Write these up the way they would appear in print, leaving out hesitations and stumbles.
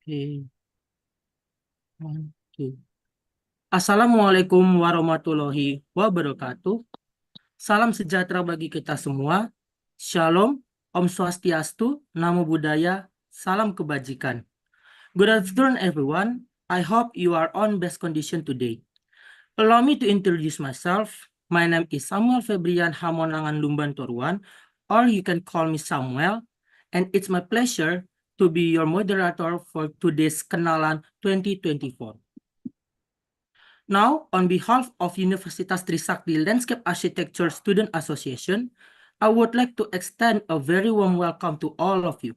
Oke, one, two. Assalamualaikum warahmatullahi wabarakatuh. Salam sejahtera bagi kita semua. Shalom, Om Swastiastu, Namo Buddhaya, Salam Kebajikan. Good afternoon, everyone. I hope you are on best condition today. Allow me to introduce myself. My name is Samuel Febrian Hamonangan Lumban Toruan, or you can call me Samuel, and it's my pleasure to be your moderator for today's Kenalan 2024. Now, on behalf of Universitas Trisakti Landscape Architecture Student Association, I would like to extend a very warm welcome to all of you.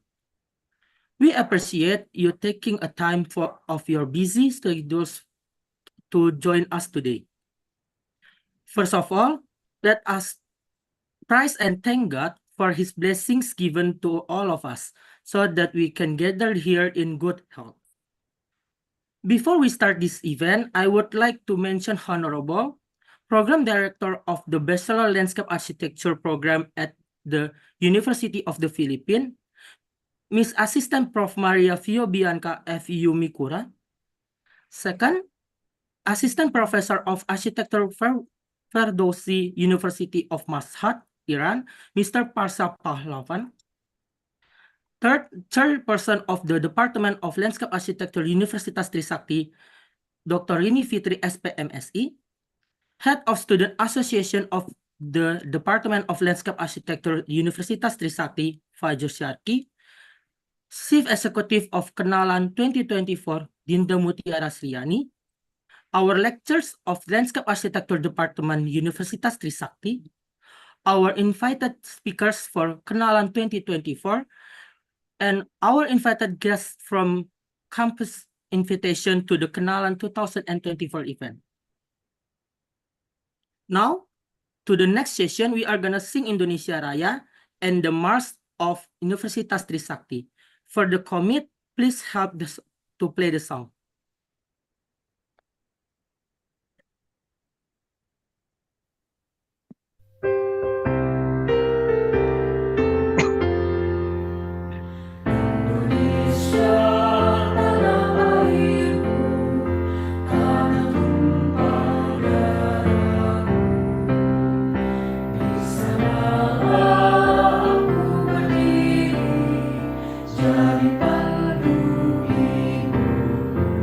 We appreciate you taking a time of your busy schedules to join us today. First of all, let us praise and thank God for His blessings given to all of us so that we can gather here in good health. Before we start this event, I would like to mention Honorable Program Director of the Bachelor Landscape Architecture Program at the University of the Philippines, Miss Assistant Prof. Maria Fio Bianca F.U. Mikura. Second, Assistant Professor of Architecture Ferdowsi University of Mashhad, Iran, Mr. Parsa Pahlavan. Third, Chairperson of the Department of Landscape Architecture Universitas Trisakti, Dr. Rini Fitri SPMSI. Head of Student Association of the Department of Landscape Architecture Universitas Trisakti, Fajr Syarki. Chief Executive of Kenalan 2024, Dinda Mutiara Sriani. Our lecturers of Landscape Architecture Department, Universitas Trisakti. Our invited speakers for Kenalan 2024, and our invited guests from campus invitation to the Kenalan 2024 event. Now, to the next session, we are gonna sing Indonesia Raya and the March of Universitas Trisakti. For the commit, please help to play the song. Jadi pandu hidup.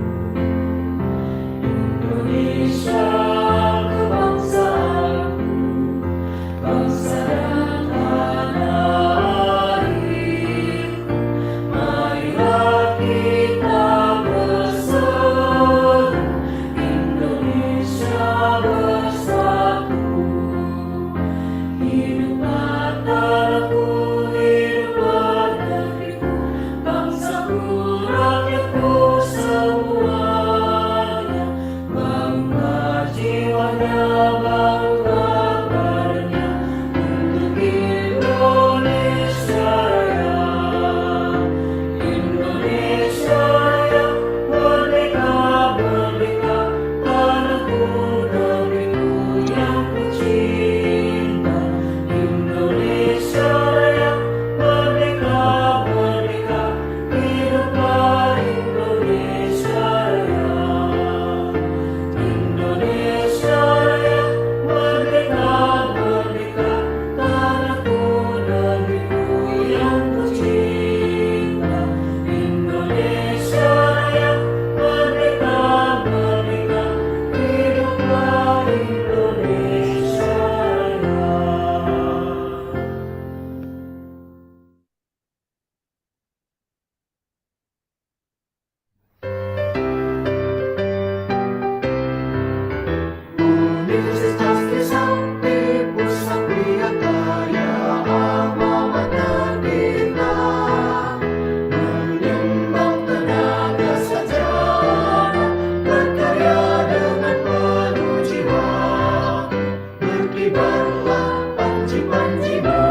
panji-panjimu,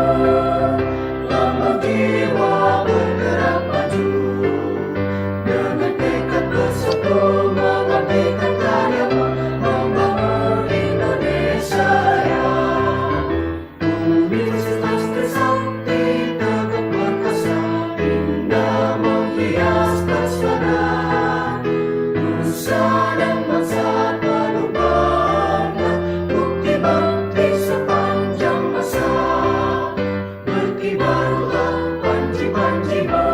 lambang jiwa bergerak maju. Dengan tekad bersatu mengabdikan karyamu, membangun Indonesia Raya. Universitas Trisakti tegak perkasa, indah menghias pesona. Nusa dan bangsa penuh bangga, bukti bakti sepanjang masa. Berkibarlah panji-panjimu,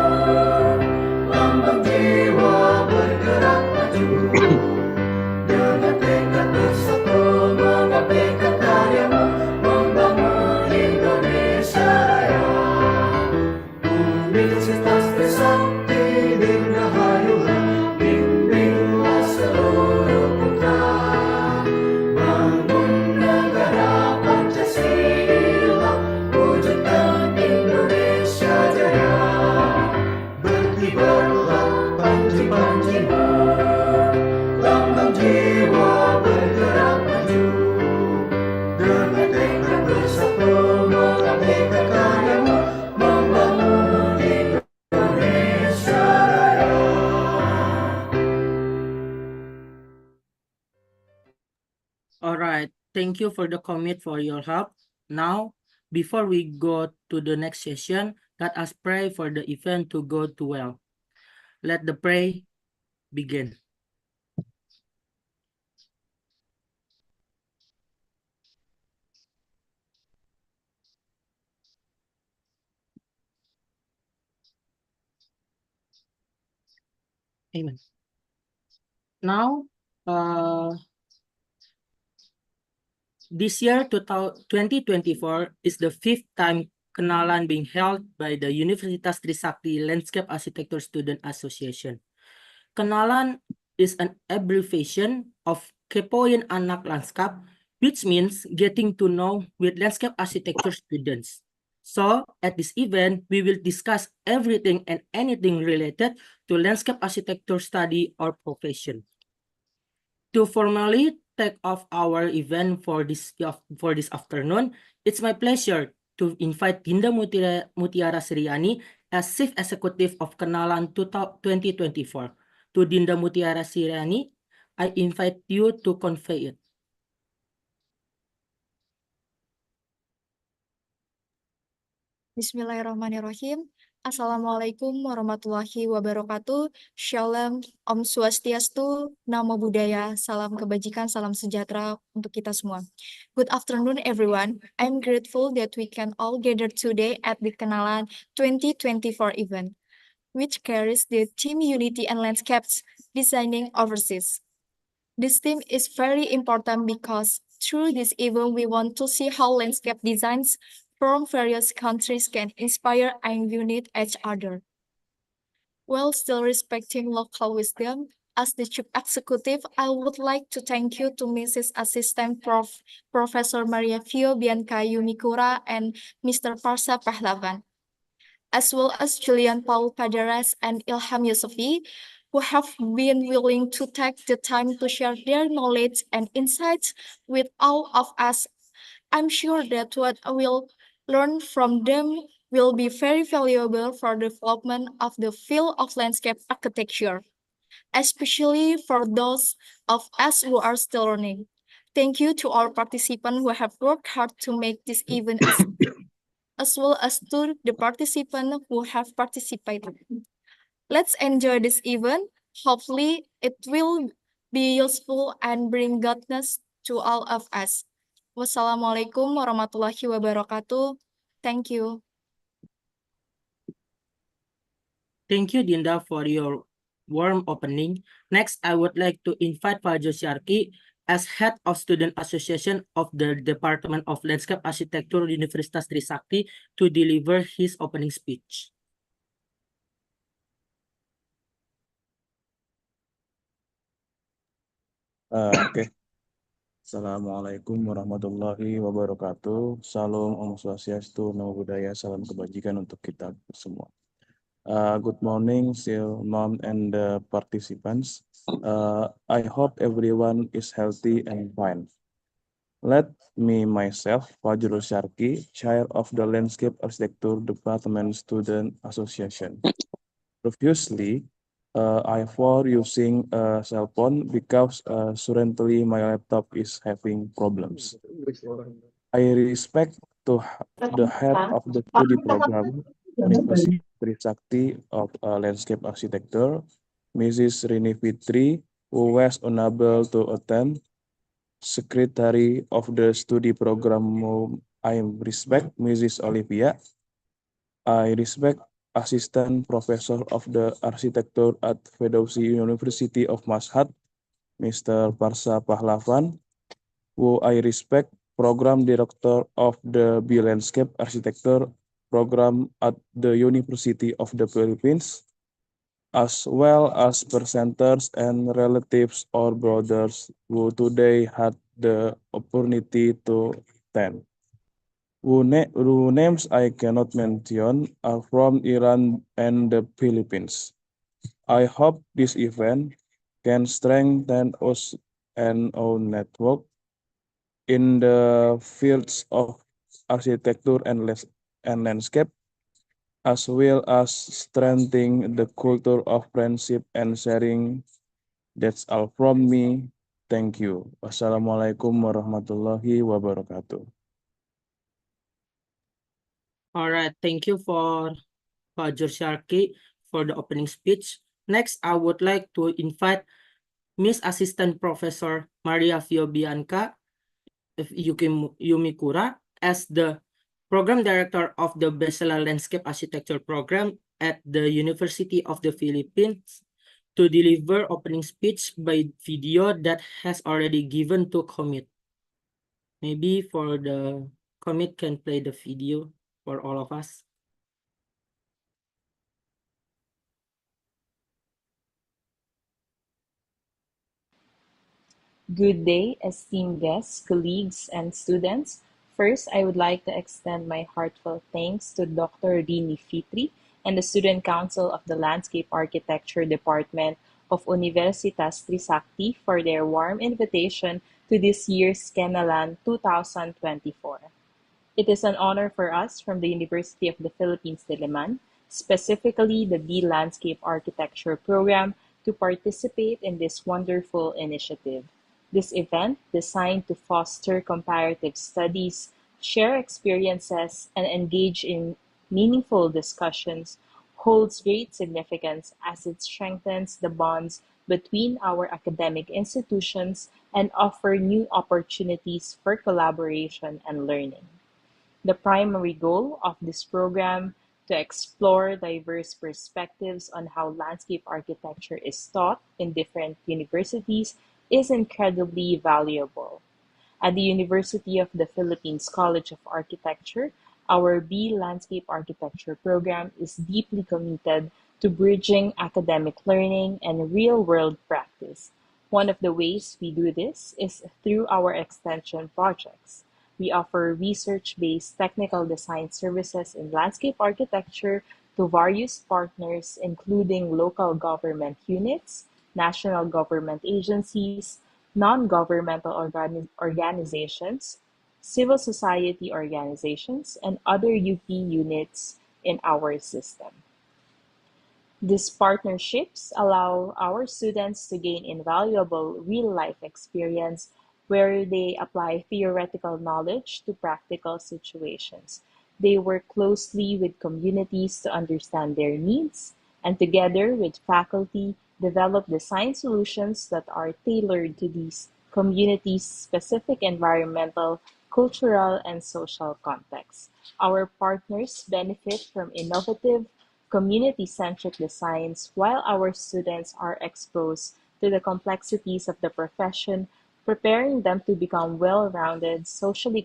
lambang jiwa bergerak maju. Dengan tekad bersatu mengabdikan karyamu, membangun Indonesia Raya. Universitas Trisakti dirgahayulah, bimbinglah seluruh putra. Bangun negara Pancasila, wujudkan Indonesia Jaya. Berkibarlah panji-panjimu, lambang jiwa bergerak maju. Dengan tekad bersatu mengabdikan karyamu, membangun Indonesia Raya. Alright, thank you for the commit for your help. Now, before we go to the next session, let us pray for the event to go to well. Let the pray begin. Amen. Now, this year, 2024, is the 5th time Kenalan being held by the Universitas Trisakti Landscape Architecture Student Association. Kenalan is an abbreviation of Kepoin Anak Lanskap, which means getting to know with landscape architecture students. So, at this event, we will discuss everything and anything related to landscape architecture study or profession. To formally take off our event for this afternoon, it's my pleasure to invite Dinda Mutiara Sriani as Chief Executive of Kenalan 2024. To Dinda Mutiara Sriani, I invite you to convey it. Bismillahirrahmanirrahim. Assalamualaikum warahmatullahi wabarakatuh. Shalom, Om Swastiastu, Namo Buddhaya, salam kebajikan, salam sejahtera untuk kita semua. Good afternoon everyone. I'm grateful that we can all gather today at the Kenalan 2024 event, which carries the theme Unity and Landscapes Designing Overseas. This theme is very important because through this event we want to see how landscape designs from various countries can inspire and unite each other, while still respecting local wisdom. As the Chief Executive, I would like to thank you to Mrs. Assistant Professor Maria Fio Bianca Yumikura and Mr. Parsa Pahlavan, as well as Julian Paul Paderas and Ilham Yusufi, who have been willing to take the time to share their knowledge and insights with all of us. I'm sure that what I will learn from them will be very valuable for the development of the field of landscape architecture, especially for those of us who are still learning. Thank you to all participants who have worked hard to make this event as well as to the participants who have participated. Let's enjoy this event. Hopefully, it will be useful and bring goodness to all of us. Wassalamualaikum warahmatullahi wabarakatuh. Thank you. Thank you, Dinda, for your warm opening. Next, I would like to invite Fajo Syarki as Head of Student Association of the Department of Landscape Architecture, Universitas Trisakti, to deliver his opening speech. Oke. Assalamualaikum warahmatullahi wabarakatuh. Salam Om Swastiastu, Namo Buddhaya, salam kebajikan untuk kita semua. Good morning, mom and participants. I hope everyone is healthy and fine. Let me myself, Fajrul Sharki, Chair of the Landscape Architecture Department Student Association. Previously, I was using a cell phone because currently my laptop is having problems. I respect to the head of the study program, University Trisakti of Landscape Architecture, Mrs. Rini Fitri, who was unable to attend. Secretary of the study program, I respect Mrs. Olivia. I respect Assistant Professor of the Architecture at Ferdowsi University of Mashhad, Mr. Parsa Pahlavan, who I respect Program Director of the B Landscape Architecture Program at the University of the Philippines, as well as presenters and relatives or brothers who today had the opportunity to attend. Who names I cannot mention are from Iran and the Philippines. I hope this event can strengthen us and our network in the fields of architecture and landscape, as well as strengthening the culture of friendship and sharing. That's all from me. Thank you. Wassalamualaikum warahmatullahi wabarakatuh. All right, thank you for Fajr Sharki for the opening speech. Next, I would like to invite Miss Assistant Professor Maria Fiobianca Yumikura as the Program Director of the Bachelor Landscape Architecture Program at the University of the Philippines to deliver opening speech by video that has already given to commit. Maybe for the commit can play the video for all of us. Good day, esteemed guests, colleagues, and students. First, I would like to extend my heartfelt thanks to Dr. Rini Fitri and the Student Council of the Landscape Architecture Department of Universitas Trisakti for their warm invitation to this year's Kenalan 2024. It is an honor for us from the University of the Philippines Diliman, specifically the B Landscape Architecture program, to participate in this wonderful initiative. This event, designed to foster comparative studies, share experiences, and engage in meaningful discussions, holds great significance as it strengthens the bonds between our academic institutions and offer new opportunities for collaboration and learning. The primary goal of this program to explore diverse perspectives on how landscape architecture is taught in different universities is incredibly valuable. At the University of the Philippines College of Architecture, our B Landscape Architecture program is deeply committed to bridging academic learning and real-world practice. One of the ways we do this is through our extension projects. We offer research-based technical design services in landscape architecture to various partners, including local government units, national government agencies, non-governmental organizations, civil society organizations, and other UP units in our system. These partnerships allow our students to gain invaluable real-life experience where they apply theoretical knowledge to practical situations. They work closely with communities to understand their needs, and together with faculty, develop design solutions that are tailored to these communities' specific environmental, cultural, and social contexts. Our partners benefit from innovative, community-centric designs, while our students are exposed to the complexities of the profession, preparing them to become well-rounded, socially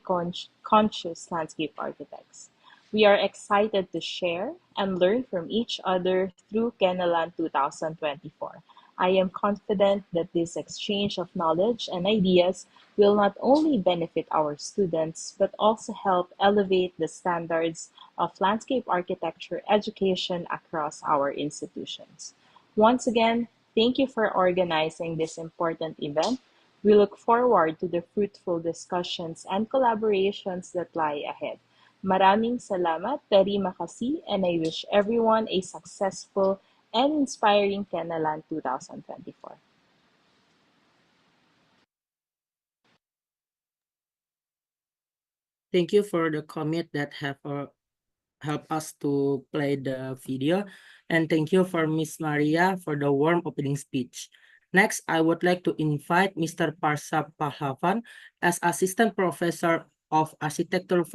conscious landscape architects. We are excited to share and learn from each other through Kenalan 2024. I am confident that this exchange of knowledge and ideas will not only benefit our students, but also help elevate the standards of landscape architecture education across our institutions. Once again, thank you for organizing this important event. We look forward to the fruitful discussions and collaborations that lie ahead. Maraming salamat, terima kasih, and I wish everyone a successful and inspiring Kenalan 2024. Thank you for the comment that have help us to play the video. And thank you for Miss Maria for the warm opening speech. Next, I would like to invite Mr. Parsa Pahlavan as Assistant Professor of Architecture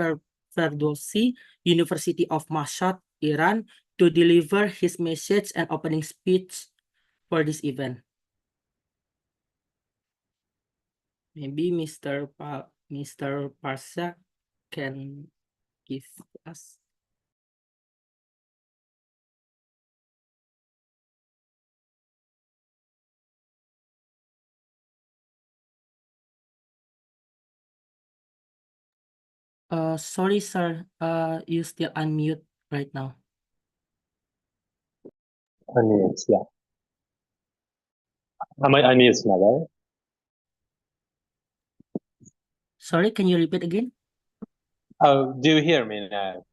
Ferdowsi, University of Mashhad, Iran, to deliver his message and opening speech for this event. Maybe Mr. Parsa can give us. Sorry, sir. You still unmute right now. Unmute, yeah. Am I unmute now, right? Sorry, can you repeat again? Oh, do you hear me now?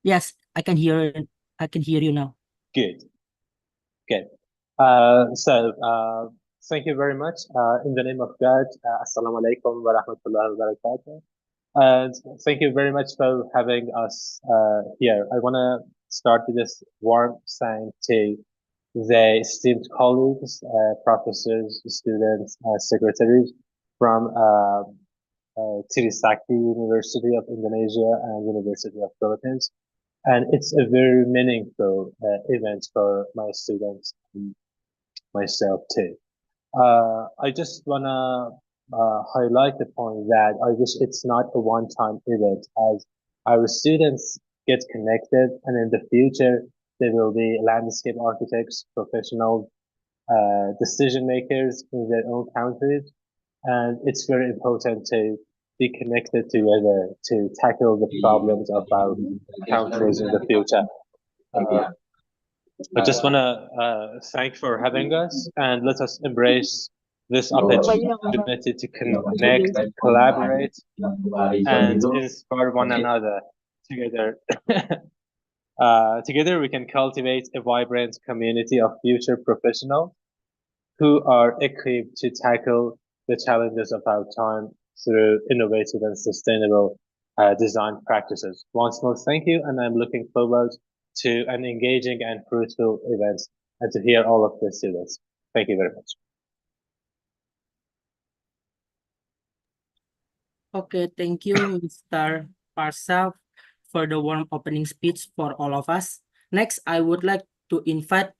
Yes, I can hear. I can hear you now. Good. Good. Thank you very much. In the name of God, Assalamu alaikum wa rahmatullahi wa barakatuh. And thank you very much for having us here. I want to start with this warm thank to the esteemed colleagues, professors, students, secretaries from Trisakti University of Indonesia and University of Philippines. And it's a very meaningful event for my students and myself too. I just wanna highlight the point that I wish it's not a one-time event, as our students get connected, and in the future they will be landscape architects, professional decision makers in their own countries, and it's very important to be connected together to tackle the problems of our countries in the future. I just want to thank for having us, and let us embrace this opportunity to connect, collaborate, and inspire one another together. Together, we can cultivate a vibrant community of future professionals who are equipped to tackle the challenges of our time through innovative and sustainable design practices. Once more, thank you, and I'm looking forward to an engaging and fruitful event and to hear all of the students. Thank you very much. Okay, thank you, Mr. Parsa, for the warm opening speech for all of us. Next, I would like to invite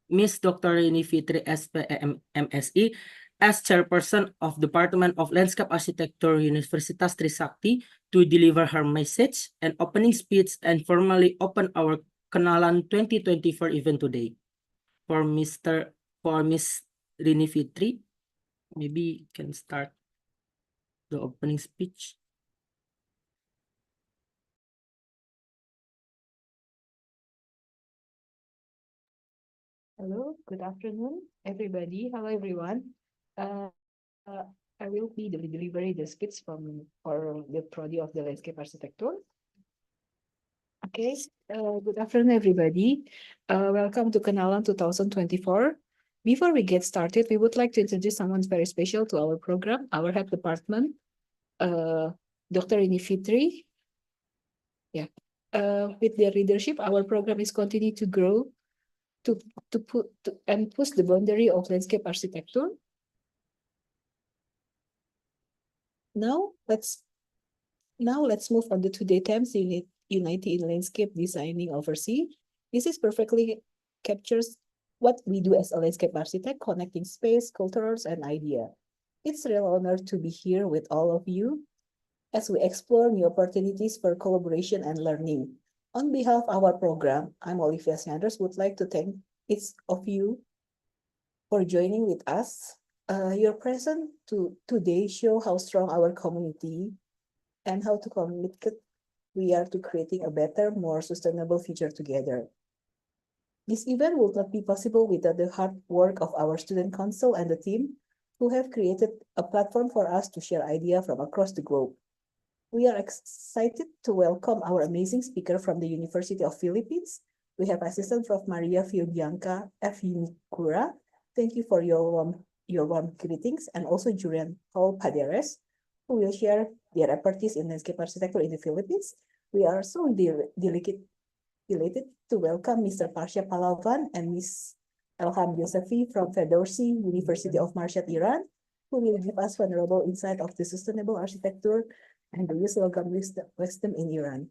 Miss Dr. Rini Fitri, SPM MSE, as Chairperson of Department of Landscape Architecture, Universitas Trisakti, to deliver her message and opening speech and formally open our Kenalan 2024 event today. For Miss Rini Fitri, maybe you can start the opening speech. Hello, good afternoon, everybody. Hello, everyone. I will be delivering the speech for the Prodi of the Landscape Architecture. Okay, good afternoon, everybody. Welcome to Kenalan 2024. Before we get started, we would like to introduce someone very special to our program, our head department, Dr. Rini Fitri. Yeah, with their leadership, our program is continuing to grow and push the boundary of landscape architecture. Now let's move on to today's themes, Unity in Landscape Designing Overseas. This is perfectly captures what we do as a landscape architect, connecting space, cultures, and idea. It's a real honor to be here with all of you as we explore new opportunities for collaboration and learning. On behalf of our program, I'm Olivia Sanders, would like to thank each of you for joining with us. Your presence today show how strong our community and how to committed we are to creating a better, more sustainable future together. This event would not be possible without the hard work of our student council and the team who have created a platform for us to share ideas from across the globe. We are excited to welcome our amazing speaker from the University of Philippines. We have Assistant Prof. Maria Fiobianca F. Unicura. Thank you for your warm greetings, and also Julian Paul Paderes, who will share their expertise in landscape architecture in the Philippines. We are so delighted to welcome Mr. Parsha Palavan and Ms. Elham Yosefi from Ferdowsi University of Marshad, Iran, who will give us vulnerable insight of the sustainable architecture and the usual wisdom in Iran.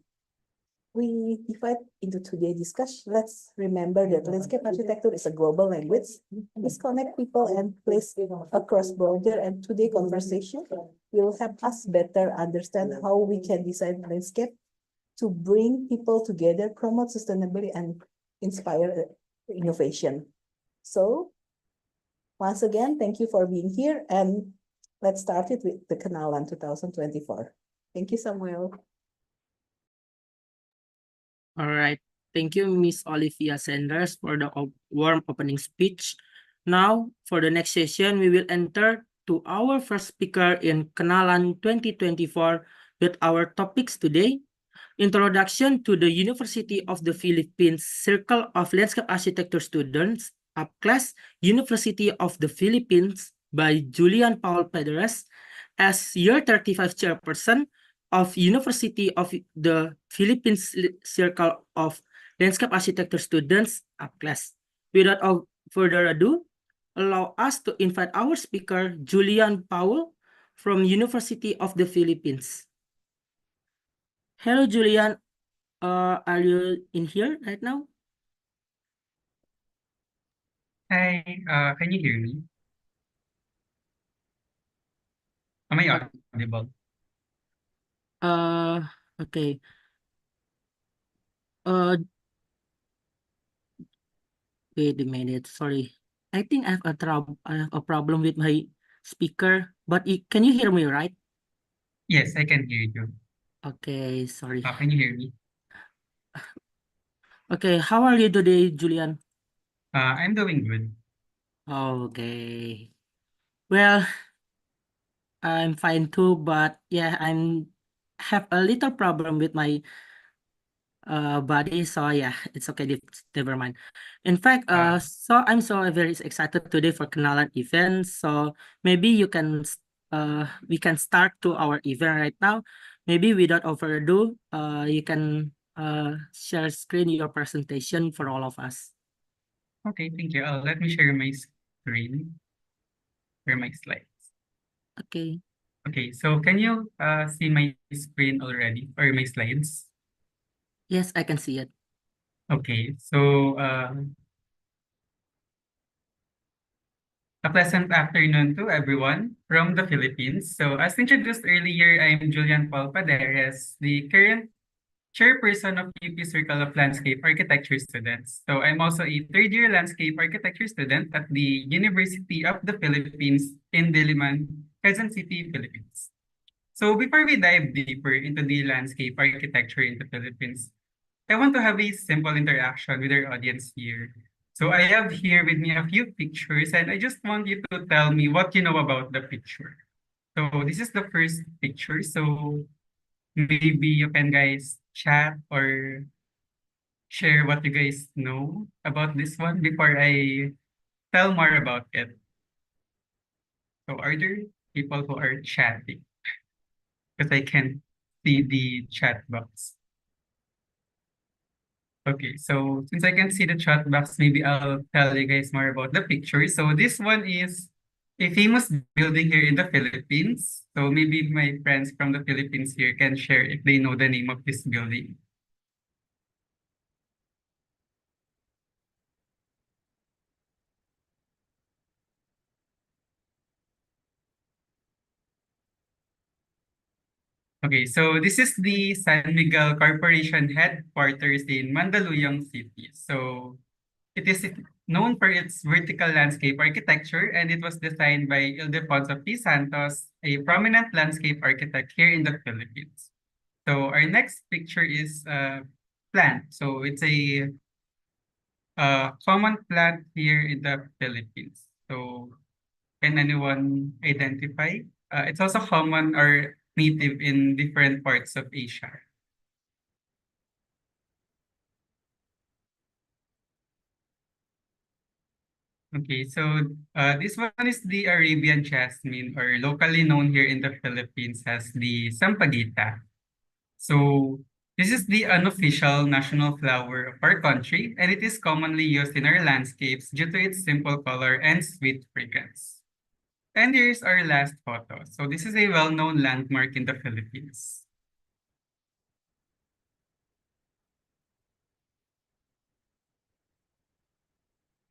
We divide into today's discussion. Let's remember that landscape architecture is a global language. It's connect people and place across border, and today's conversation will help us better understand how we can design landscape to bring people together, promote sustainability, and inspire innovation. So once again, thank you for being here, and let's start it with the Kenalan 2024. Thank you, Samuel. All right. Thank you, Miss Olivia Sanders, for the warm opening speech. Now, for the next session, we will enter to our first speaker in Kenalan 2024 with our topics today: Introduction to the University of the Philippines Circle of Landscape Architecture Students, UPCLASS, University of the Philippines, by Julian Paul Pederes, as Year 35 Chairperson of University of the Philippines Circle of Landscape Architecture Students, UPCLASS. Without further ado, allow us to invite our speaker, Julian Paul, from University of the Philippines. Hello, Julian. Are you in here right now? Hi, can you hear me? Am I audible? Okay. Uh, Wait a minute. Sorry. I think I have a problem with my speaker, but can you hear me, right? Yes, I can hear you. Okay, sorry. Can you hear me? Okay, how are you today, Julian? I'm doing good. Okay. Well, I'm fine too, but yeah, have a little problem with my body, so yeah, it's okay, never mind. In fact, so I'm so very excited today for Kenalan event, so maybe we can start to our event right now. Maybe without further ado, you can share screen your presentation for all of us. Okay, thank you. Let me share my screen or my slides. Okay. Okay, so can you see my screen already or my slides? Yes, I can see it. Okay, so a pleasant afternoon to everyone from the Philippines. So as introduced earlier, I'm Julian Paul Paderes, the current chairperson of UP Circle of Landscape Architecture Students. So I'm also a third-year landscape architecture student at the University of the Philippines in Diliman, Quezon City, Philippines. So before we dive deeper into the landscape architecture in the Philippines, I want to have a simple interaction with our audience here. So I have here with me a few pictures, and I just want you to tell me what you know about the picture. So this is the first picture. So maybe you can guys chat or share what you guys know about this one before I tell more about it. So are there people who are chatting? Because I can see the chat box. Okay, so since I can see the chat box, maybe I'll tell you guys more about the picture. So this one is a famous building here in the Philippines. So maybe my friends from the Philippines here can share if they know the name of this building. Okay, so this is the San Miguel Corporation headquarters in Mandaluyong City. So it is known for its vertical landscape architecture, and it was designed by Ildefonso P. Santos, a prominent landscape architect here in the Philippines. So our next picture is plant. So it's a common plant here in the Philippines. So Can anyone identify? It's also common or native in different parts of Asia. Okay, so this one is the Arabian jasmine, or locally known here in the Philippines as the sampaguita. So this is the unofficial national flower of our country, and it is commonly used in our landscapes due to its simple color and sweet fragrance. And here's our last photo. So this is a well-known landmark in the Philippines.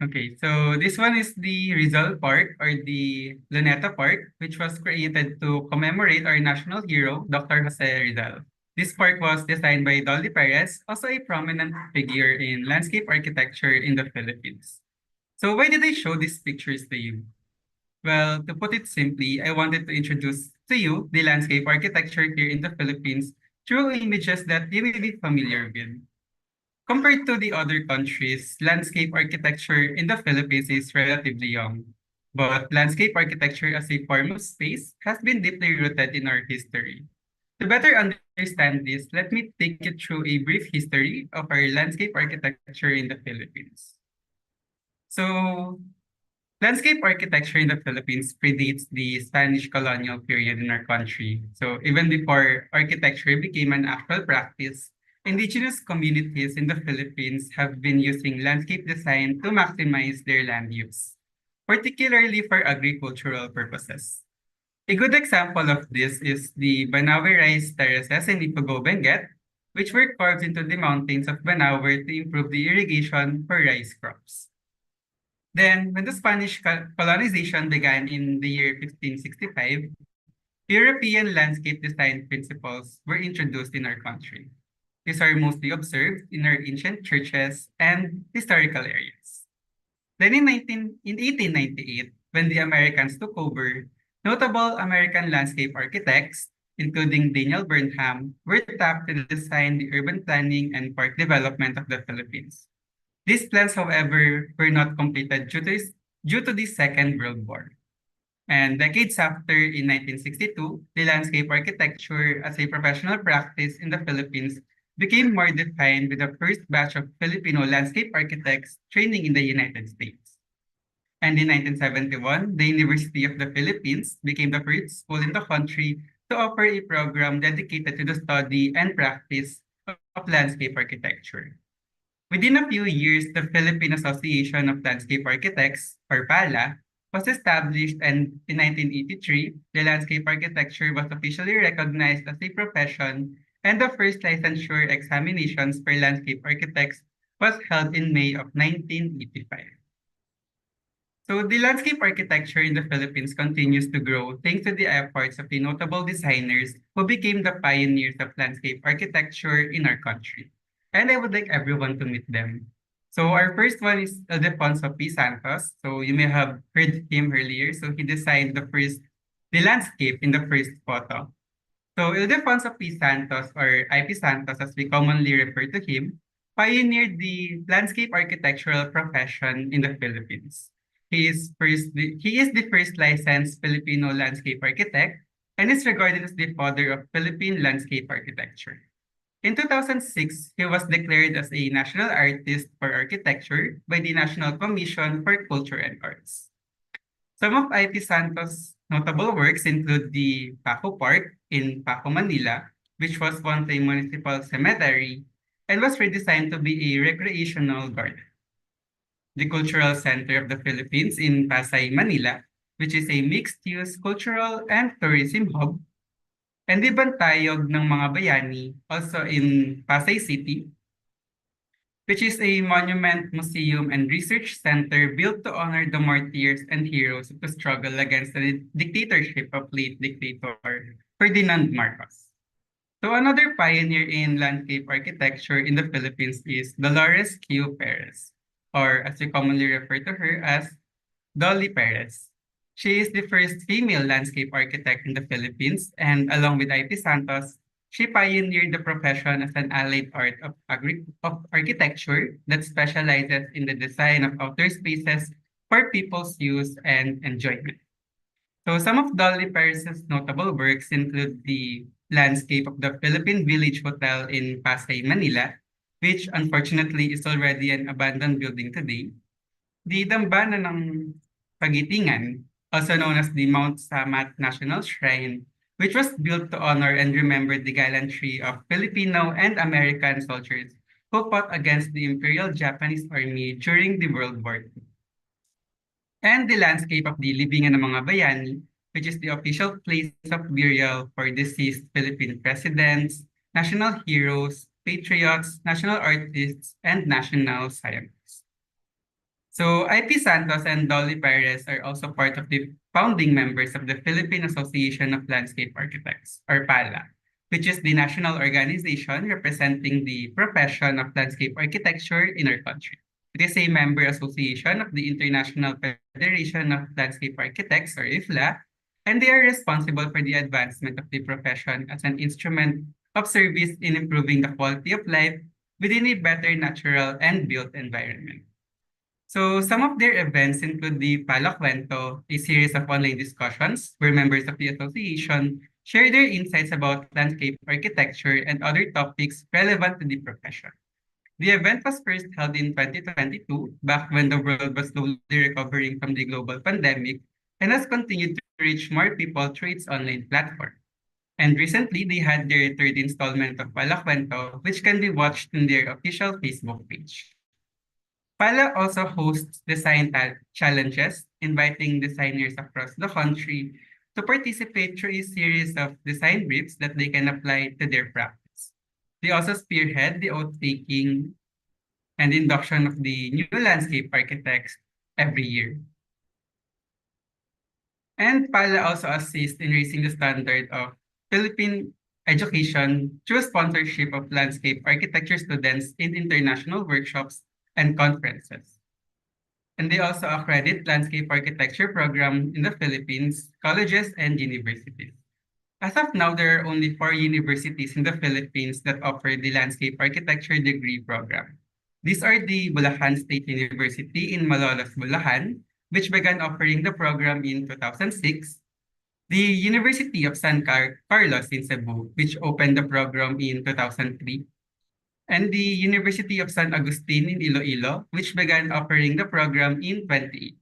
Okay, so this one is the Rizal Park, or the Luneta Park, which was created to commemorate our national hero, Dr. Jose Rizal. This park was designed by Dolly Perez, also a prominent figure in landscape architecture in the Philippines. So why did I show these pictures to you? Well, to put it simply, I wanted to introduce to you the landscape architecture here in the Philippines through images that you may be familiar with. Compared to the other countries, landscape architecture in the Philippines is relatively young. But landscape architecture as a form of space has been deeply rooted in our history. To better understand this, let me take you through a brief history of our landscape architecture in the Philippines. So, landscape architecture in the Philippines predates the Spanish colonial period in our country. So even before architecture became an actual practice, indigenous communities in the Philippines have been using landscape design to maximize their land use, particularly for agricultural purposes. A good example of this is the Banawe rice terraces in Ipugo, Benguet, which were carved into the mountains of Banawe to improve the irrigation for rice crops. Then, when the Spanish colonization began in the year 1565, European landscape design principles were introduced in our country. These are mostly observed in our ancient churches and historical areas. Then in 1898, when the Americans took over, notable American landscape architects, including Daniel Burnham, were tapped to design the urban planning and park development of the Philippines. These plans, however, were not completed due to the Second World War. And decades after, in 1962, the landscape architecture as a professional practice in the Philippines became more defined with the first batch of Filipino landscape architects training in the United States. And in 1971, the University of the Philippines became the first school in the country to offer a program dedicated to the study and practice of landscape architecture. Within a few years, the Philippine Association of Landscape Architects, or PALA, was established, and in 1983, the landscape architecture was officially recognized as a profession, and the first licensure examinations for landscape architects was held in May of 1985. So the landscape architecture in the Philippines continues to grow thanks to the efforts of the notable designers who became the pioneers of landscape architecture in our country. And I would like everyone to meet them. So our first one is Ildefonso P. Santos. So you may have heard him earlier. So he designed the landscape in the first photo. So Ildefonso P. Santos, or IP Santos as we commonly refer to him, pioneered the landscape architectural profession in the Philippines. He is the first licensed Filipino landscape architect and is regarded as the father of Philippine landscape architecture. In 2006, he was declared as a National Artist for Architecture by the National Commission for Culture and Arts. Some of IP Santos' notable works include the Paco Park in Paco, Manila, which was once a municipal cemetery and was redesigned to be a recreational garden. The Cultural Center of the Philippines in Pasay, Manila, which is a mixed-use cultural and tourism hub, and the Bantayog ng mga Bayani, also in Pasay City, which is a monument, museum, and research center built to honor the martyrs and heroes who struggled against the dictatorship of late dictator Ferdinand Marcos. So another pioneer in landscape architecture in the Philippines is Dolores Q. Perez, or as we commonly refer to her as Dolly Perez. She is the first female landscape architect in the Philippines, and along with IP Santos, she pioneered the profession as an allied art of architecture that specializes in the design of outdoor spaces for people's use and enjoyment. So some of Dolly Paris's notable works include the landscape of the Philippine Village Hotel in Pasay, Manila, which unfortunately is already an abandoned building today. The Dambana ng Pagitingan, also known as the Mount Samat National Shrine, which was built to honor and remember the gallantry of Filipino and American soldiers who fought against the Imperial Japanese Army during the World War II. And the landscape of the Libingan ng mga Bayani, which is the official place of burial for deceased Philippine presidents, national heroes, patriots, national artists, and national scientists. So IP Santos and Dolly Perez are also part of the founding members of the Philippine Association of Landscape Architects, or PALA, which is the national organization representing the profession of landscape architecture in our country. It is a member association of the International Federation of Landscape Architects, or IFLA, and they are responsible for the advancement of the profession as an instrument of service in improving the quality of life within a better natural and built environment. So some of their events include the Palakwento, a series of online discussions where members of the association share their insights about landscape architecture and other topics relevant to the profession. The event was first held in 2022, back when the world was slowly recovering from the global pandemic, and has continued to reach more people through its online platform. And recently, they had their third installment of Palakwento, which can be watched in their official Facebook page. Pala also hosts challenges, inviting designers across the country to participate through a series of design briefs that they can apply to their practice. They also spearhead the oath-taking and induction of the new landscape architects every year. And Pala also assists in raising the standard of Philippine education through sponsorship of landscape architecture students in international workshops and conferences. And they also accredit landscape architecture program in the Philippines, colleges, and universities. As of now, there are only 4 universities in the Philippines that offer the landscape architecture degree program. These are the Bulacan State University in Malolos, Bulacan, which began offering the program in 2006, the University of San Carlos in Cebu, which opened the program in 2003, and the University of San Agustin in Iloilo, which began offering the program in 2018.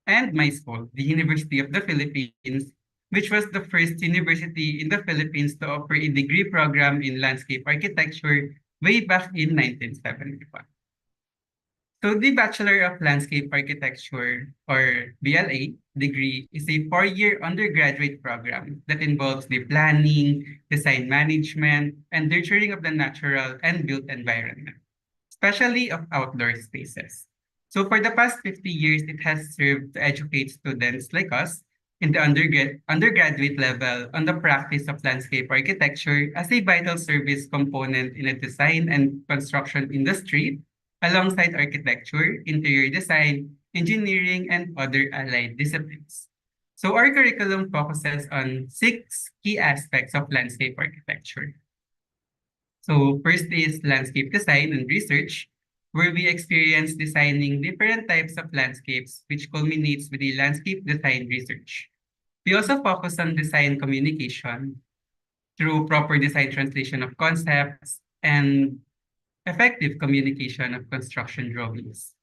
And my school, the University of the Philippines, which was the first university in the Philippines to offer a degree program in landscape architecture way back in 1971. So the Bachelor of Landscape Architecture, or BLA, degree is a 4-year undergraduate program that involves the planning, design management, and nurturing of the natural and built environment, especially of outdoor spaces. So for the past 50 years, it has served to educate students like us in the undergraduate level on the practice of landscape architecture as a vital service component in a design and construction industry, alongside architecture, interior design, engineering, and other allied disciplines. So our curriculum focuses on 6 key aspects of landscape architecture. So first is landscape design and research, where we experience designing different types of landscapes, which culminates with the landscape design research. We also focus on design communication through proper design translation of concepts and effective communication of construction drawings.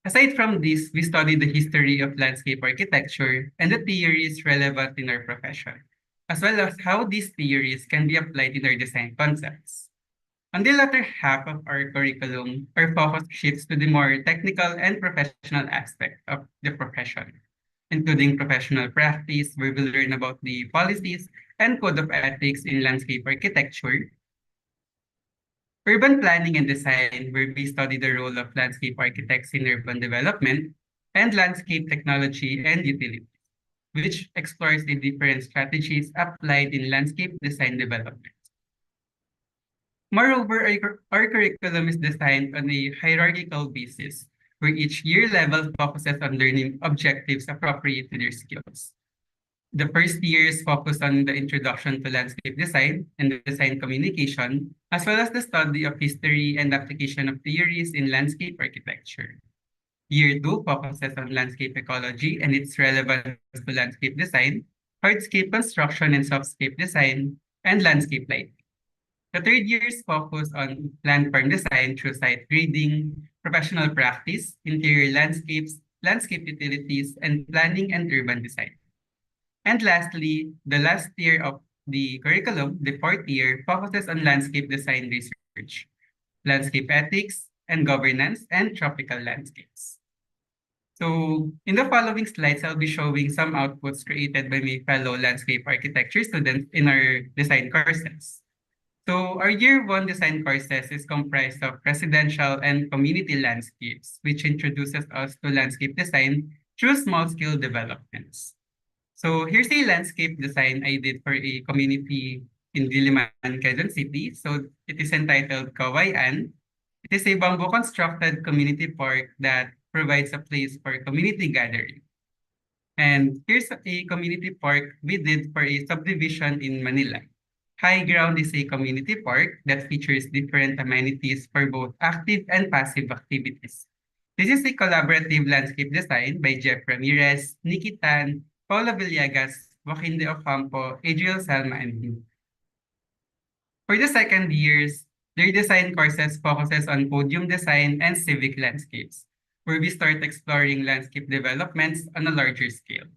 Aside from this, we study the history of landscape architecture and the theories relevant in our profession, as well as how these theories can be applied in our design concepts. On the latter half of our curriculum, our focus shifts to the more technical and professional aspect of the profession, including professional practice, where we learn about the policies and code of ethics in landscape architecture, urban planning and design, where we study the role of landscape architects in urban development, and landscape technology and utilities, which explores the different strategies applied in landscape design development. Moreover, our curriculum is designed on a hierarchical basis, where each year level focuses on learning objectives appropriate to their skills. The first year is focused on the introduction to landscape design and design communication, as well as the study of history and application of theories in landscape architecture. Year 2 focuses on landscape ecology and its relevance to landscape design, hardscape construction and softscape design, and landscape lighting. The third year's focus on land farm design through site grading, professional practice, interior landscapes, landscape utilities, and planning and urban design. And lastly, the last year of the curriculum, the fourth year, focuses on landscape design research, landscape ethics and governance, and tropical landscapes. So in the following slides, I'll be showing some outputs created by my fellow landscape architecture students in our design courses. So our year one design courses is comprised of residential and community landscapes, which introduces us to landscape design through small-scale developments. So here's a landscape design I did for a community in Diliman, Quezon City. So it is entitled Kawayan. It is a bamboo constructed community park that provides a place for community gathering. And here's a community park we did for a subdivision in Manila. High Ground is a community park that features different amenities for both active and passive activities. This is a collaborative landscape design by Jeff Ramirez, Nikki Tan, Paula Villegas, Joaquin de Ocampo, Adriel Salma, and me. For the second years, their design courses focuses on podium design and civic landscapes, where we start exploring landscape developments on a larger scale.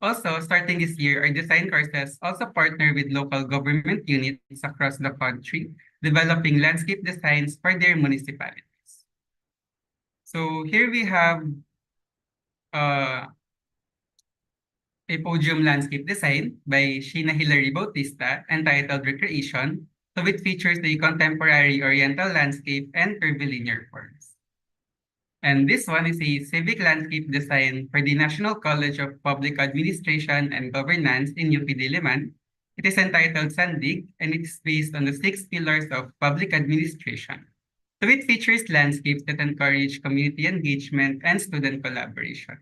Also, starting this year, our design courses also partner with local government units across the country, developing landscape designs for their municipalities. So here we have uh, a podium landscape design by Sheena Hilary Bautista entitled Recreation. So it features the contemporary oriental landscape and curvilinear forms. And this one is a civic landscape design for the National College of Public Administration and Governance in UP Diliman. It is entitled Sandig, and it is based on the 6 pillars of public administration. So it features landscapes that encourage community engagement and student collaboration.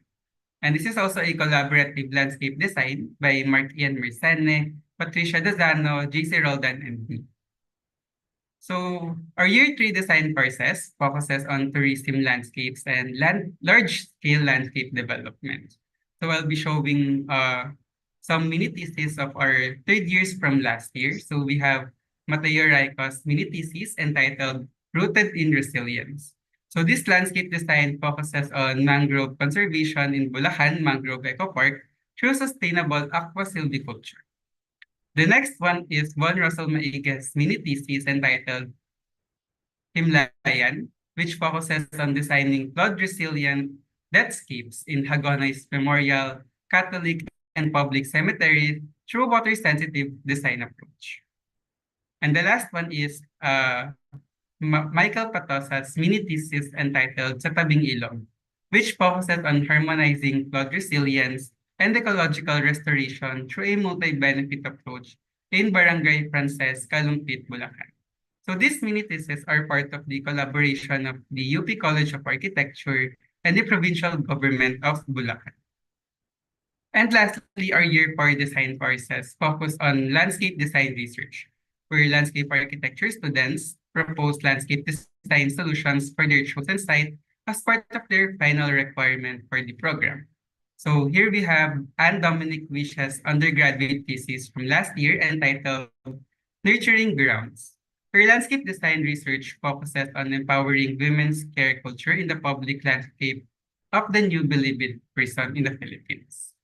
And this is also a collaborative landscape design by Mark Ian Mersenne, Patricia Dazano, JC Roldan, and me. So our year 3 design courses focuses on tourism landscapes and large-scale landscape development. So I'll be showing some mini thesis of our third years from last year. So we have Mateo Raico's mini thesis entitled Rooted in Resilience. So this landscape design focuses on mangrove conservation in Bulacan Mangrove Eco Park through sustainable aqua silviculture. The next one is Juan Russell Maige's mini thesis entitled Himlayan, which focuses on designing flood-resilient deathscapes in Hagonoy's Memorial, Catholic, and public cemetery through water-sensitive design approach. And the last one is Michael Patosa's mini thesis entitled Sa Tabing Ilog, which focuses on harmonizing flood resilience and ecological restoration through a multi-benefit approach in Barangay Frances, Kalumpit, Bulacan. So these mini theses are part of the collaboration of the UP College of Architecture and the provincial government of Bulacan. And lastly, our year 4 design courses focus on landscape design research, where landscape architecture students propose landscape design solutions for their chosen site as part of their final requirement for the program. So here we have Anne Dominic Wish's undergraduate thesis from last year entitled Nurturing Grounds. Her landscape design research focuses on empowering women's care culture in the public landscape of the new believed person in the Philippines.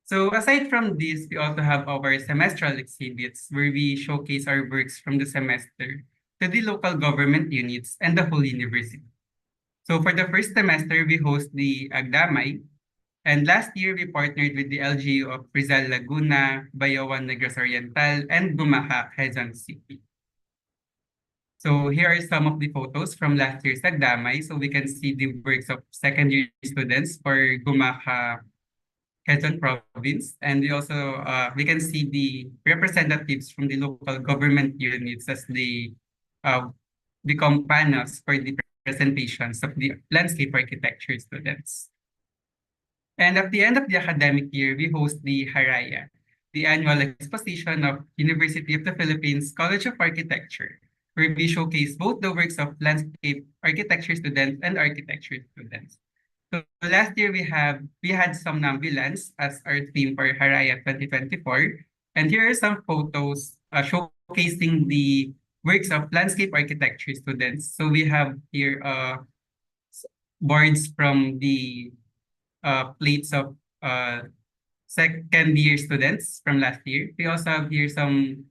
So aside from this, we also have our semestral exhibits where we showcase our works from the semester to the local government units and the whole university. So for the first semester, we host the Agdamay, and last year we partnered with the LGU of Rizal Laguna, Bayawan Negros Oriental, and Gumaca, Quezon City. So here are some of the photos from last year's Agdamay. So we can see the works of second-year students for Gumaca, Quezon province, and we can see the representatives from the local government units as they become panels for the presentations of the landscape architecture students. And at the end of the academic year, we host the Haraya, the annual exposition of University of the Philippines College of Architecture, where we showcase both the works of landscape architecture students and architecture students. So last year we had somnambulance as our theme for Haraya 2024. And here are some photos showcasing the works of landscape architecture students. So we have here boards from the plates of second year students from last year. We also have here some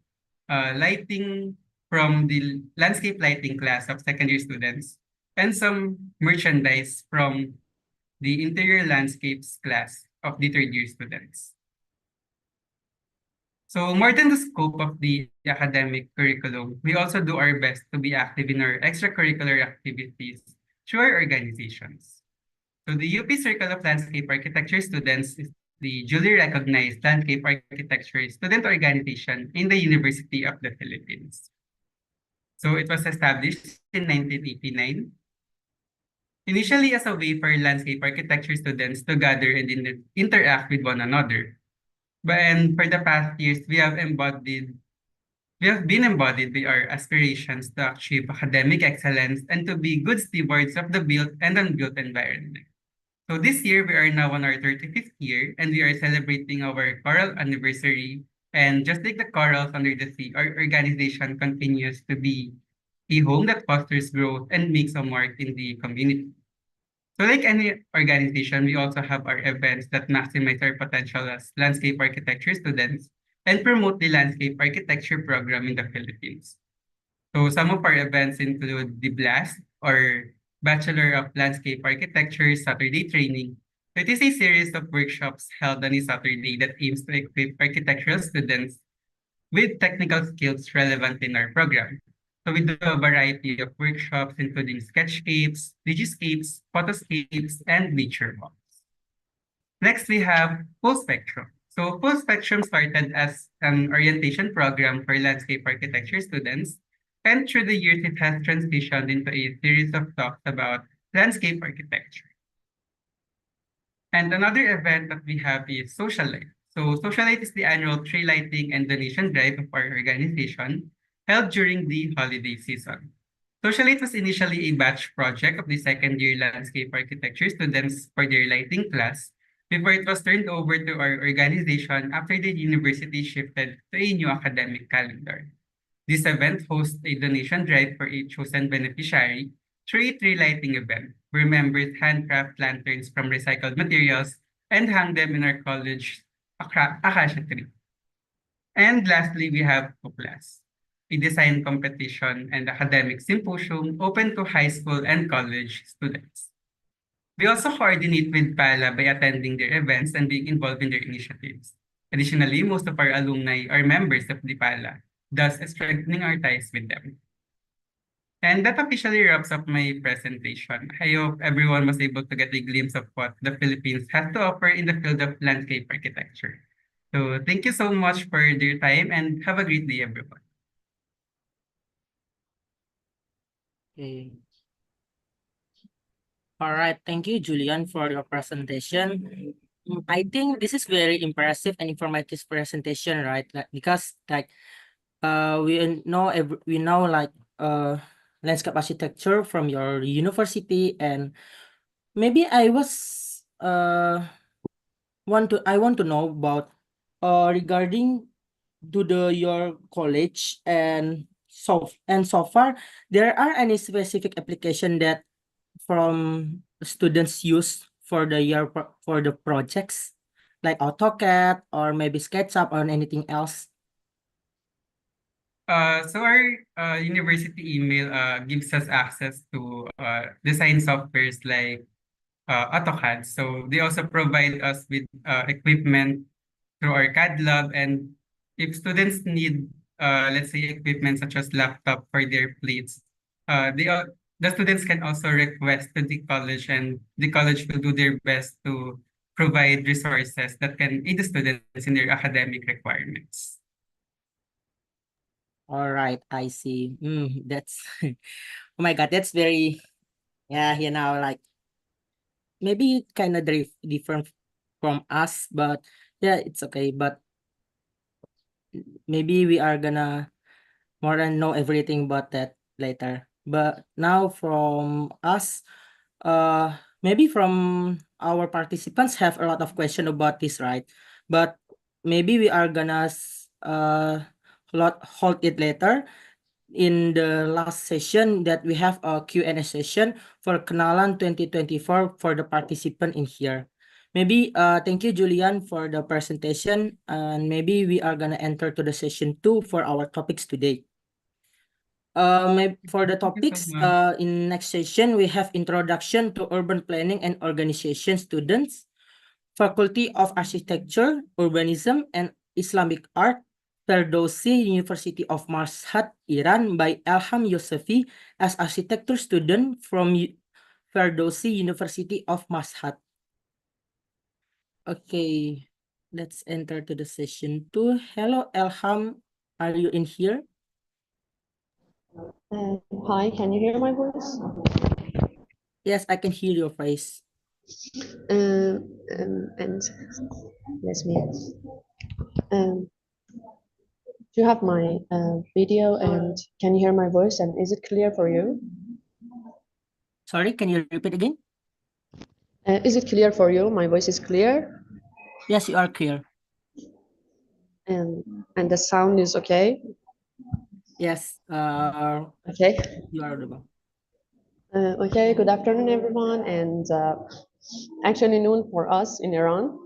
lighting from the landscape lighting class of second year students and some merchandise from the interior landscapes class of the third year students. So more than the scope of the academic curriculum, we also do our best to be active in our extracurricular activities through our organizations. So the UP Circle of Landscape Architecture Students is the duly recognized landscape architecture student organization in the University of the Philippines. So it was established in 1989, initially as a way for landscape architecture students to gather and interact with one another. And for the past years, we have been embodied by our aspirations to achieve academic excellence and to be good stewards of the built and unbuilt environment. So this year, we are now on our 35th year, and we are celebrating our choral anniversary. And just like the chorals under the sea, our organization continues to be a home that fosters growth and makes a mark in the community. So like any organization, we also have our events that maximize our potential as landscape architecture students and promote the landscape architecture program in the Philippines. So some of our events include the Blast or Bachelor of Landscape Architecture Saturday Training. It is a series of workshops held on a Saturday that aims to equip architectural students with technical skills relevant in our program. So we do a variety of workshops including sketchscapes, digiscapes, photoscapes, and nature walks. Next, we have Full Spectrum. So Full Spectrum started as an orientation program for landscape architecture students, and through the years, it has transitioned into a series of talks about landscape architecture. And another event that we have is Social Light. So Social Light is the annual tree lighting and donation drive of our organization held during the holiday season. Social Light was initially a batch project of the second year landscape architecture students for their lighting class before it was turned over to our organization after the university shifted to a new academic calendar. This event hosts a donation drive for each chosen beneficiary through a tree lighting event where members handcraft lanterns from recycled materials and hang them in our college acacia tree. And lastly, we have COCLAS, a design competition and academic symposium open to high school and college students. We also coordinate with PALA by attending their events and being involved in their initiatives. Additionally, most of our alumni are members of the PALA, thus strengthening our ties with them. And that officially wraps up my presentation. I hope everyone was able to get a glimpse of what the Philippines has to offer in the field of landscape architecture. So thank you so much for your time and have a great day, everyone. Okay. All right. Thank you, Julian, for your presentation. I think this is very impressive and informative presentation, right? Because we know like landscape architecture from your university, and maybe I want to know about regarding to the your college, and so far there are any specific application that from students use for for the projects like AutoCAD or maybe SketchUp or anything else? So our university email gives us access to design softwares like AutoCAD. So they also provide us with equipment through our CAD lab. And if students need, let's say, equipment such as laptop for their plates, the students can also request to the college, and the college will do their best to provide resources that can aid the students in their academic requirements. All right, I see. That's oh my God, that's very, yeah, like maybe kind of different from us, but yeah, it's okay. But maybe we are gonna more than know everything about that later. But now from us, maybe from our participants have a lot of question about this, right? But maybe we are gonna hold it later in the last session that we have a Q&A session for Kenalan 2024 for the participant in here. Maybe thank you, Julian, for the presentation, and maybe we are gonna enter to the session 2 for our topics today. For the Thank you so topics, much. in next session, we have Introduction to Urban Planning and Organization students, Faculty of Architecture, Urbanism, and Islamic Art, Ferdowsi University of Mashhad, Iran by Elham Yosefi as architecture student from Ferdowsi University of Mashhad. Okay, let's enter to the session 2. Hello, Elham. Are you in here? Hi, can you hear my voice? Yes, I can hear your voice. And let me. Do you have my video and can you hear my voice and is it clear for you? Sorry, can you repeat again? Is it clear for you? My voice is clear? Yes, you are clear. And the sound is okay? Yes, Okay. you are audible. Okay, good afternoon, everyone, and actually noon for us in Iran.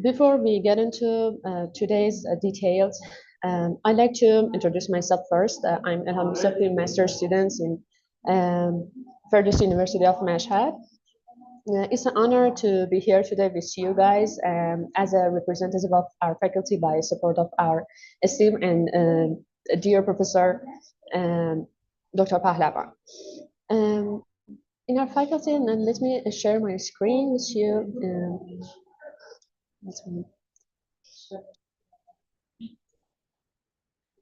Before we get into today's details, I'd like to introduce myself first. I'm Elham Youssefi, master student in Ferdowsi University of Mashhad. It's an honor to be here today with you guys as a representative of our faculty by support of our esteemed and dear professor, Dr. Pahlavan. In our faculty, and let me share my screen with you.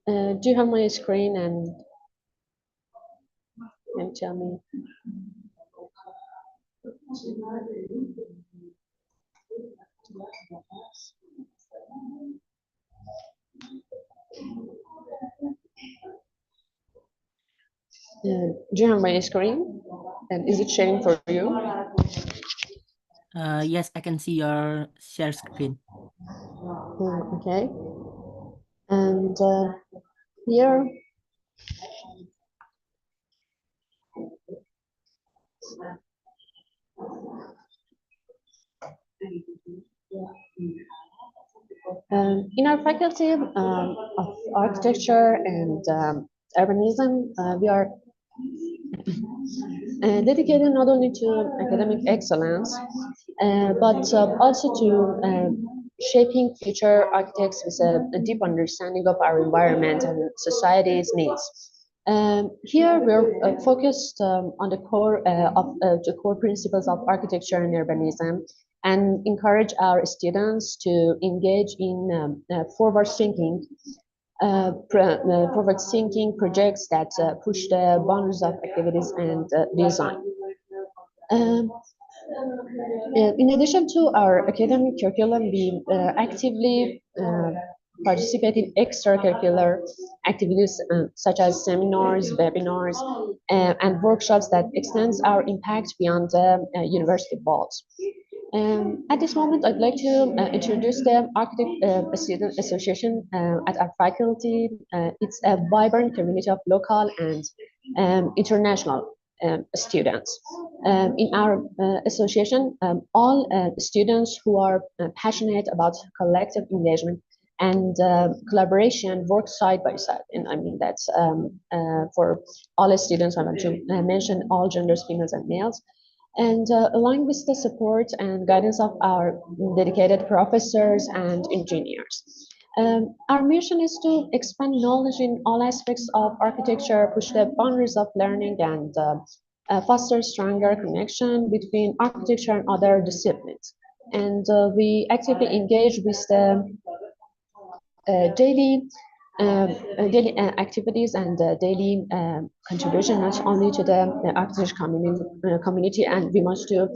Do you have my screen and tell me? Do you have my screen? And is it sharing for you? Yes, I can see your share screen. Okay. And here, in our faculty of architecture and urbanism, we are dedicated not only to academic excellence, but also to shaping future architects with a deep understanding of our environment and society's needs. Here we're focused on the core principles of architecture and urbanism, and encourage our students to engage in forward-thinking projects that push the boundaries of activities and design. Um, in addition to our academic curriculum, we actively participate in extracurricular activities such as seminars, webinars, and workshops that extends our impact beyond the university walls. At this moment, I'd like to introduce the Architect Student Association at our faculty. It's a vibrant community of local and international students. In our association, all students who are passionate about collective engagement and collaboration work side by side. And I mean, that's for all students. I want to mention all genders, females and males. And along with the support and guidance of our dedicated professors and engineers. Our mission is to expand knowledge in all aspects of architecture, push the boundaries of learning, and foster stronger connection between architecture and other disciplines. And we actively engage with the daily activities and daily contribution, not only to the architecture community, and we must to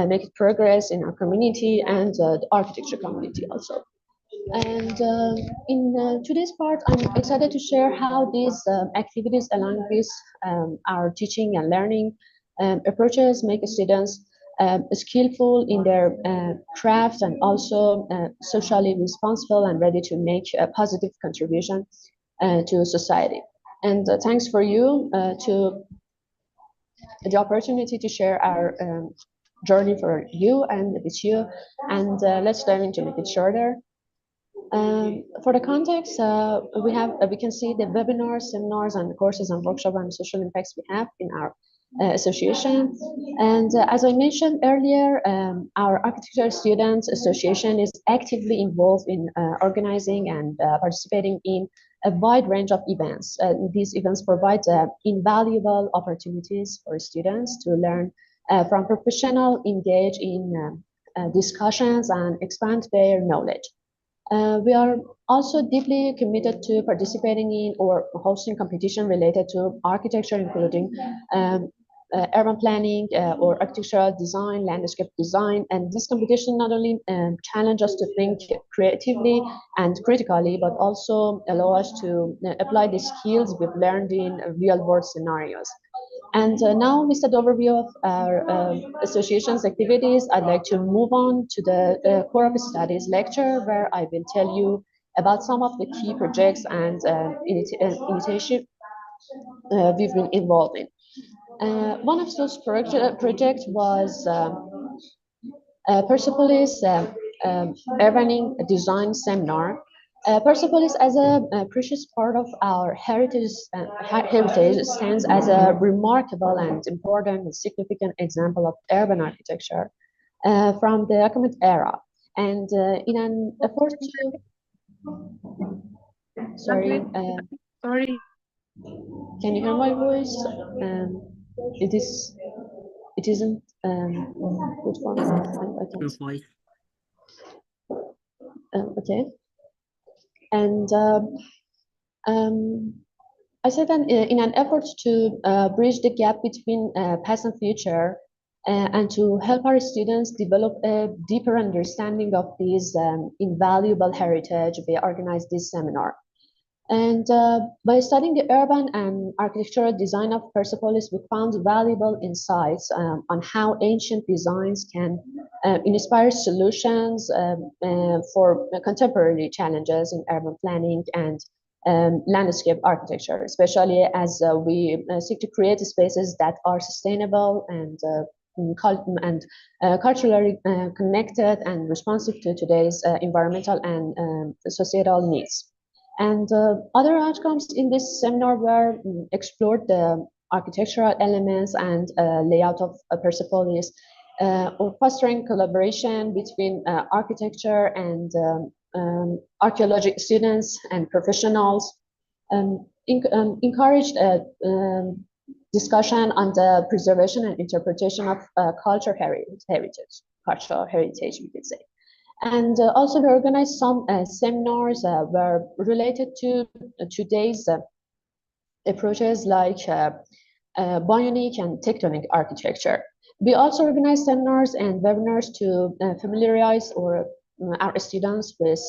make progress in our community and the architecture community also. And in today's part, I'm excited to share how these activities, along with our teaching and learning, approaches make students skillful in their craft and also socially responsible and ready to make a positive contribution to society. And thanks for you to the opportunity to share our journey for you and with you. And let's dive into make it shorter. For the context, we can see the webinars, seminars, and courses and workshops and social impacts we have in our association. And as I mentioned earlier, our Architecture Students Association is actively involved in organizing and participating in a wide range of events. These events provide invaluable opportunities for students to learn from professionals, engage in discussions, and expand their knowledge. We are also deeply committed to participating in or hosting competition related to architecture, including urban planning or architectural design, landscape design. And this competition not only challenge us to think creatively and critically, but also allow us to apply the skills we've learned in real world scenarios. And now, with the overview of our association's activities, I'd like to move on to the core of studies lecture, where I will tell you about some of the key projects and initiatives we've been involved in. One of those projects was Persepolis Urban Design Seminar. Persepolis, as a precious part of our heritage, stands as a remarkable and important and significant example of urban architecture from the Ottoman era. And in an effort to, sorry, Sorry. can you hear my voice? It isn't good for me. I Your can't. voice. Okay. And I said that in an effort to bridge the gap between past and future and to help our students develop a deeper understanding of this invaluable heritage, we organized this seminar. And by studying the urban and architectural design of Persepolis, we found valuable insights on how ancient designs can inspire solutions for contemporary challenges in urban planning and landscape architecture, especially as we seek to create spaces that are sustainable and culturally connected and responsive to today's environmental and societal needs. And other outcomes in this seminar were explored the architectural elements and layout of Persepolis, or fostering collaboration between architecture and archaeology students and professionals, encouraged discussion on the preservation and interpretation of cultural heritage, we could say. And also we organized some seminars were related to today's approaches like bionic and tectonic architecture. We also organized seminars and webinars to familiarize our students with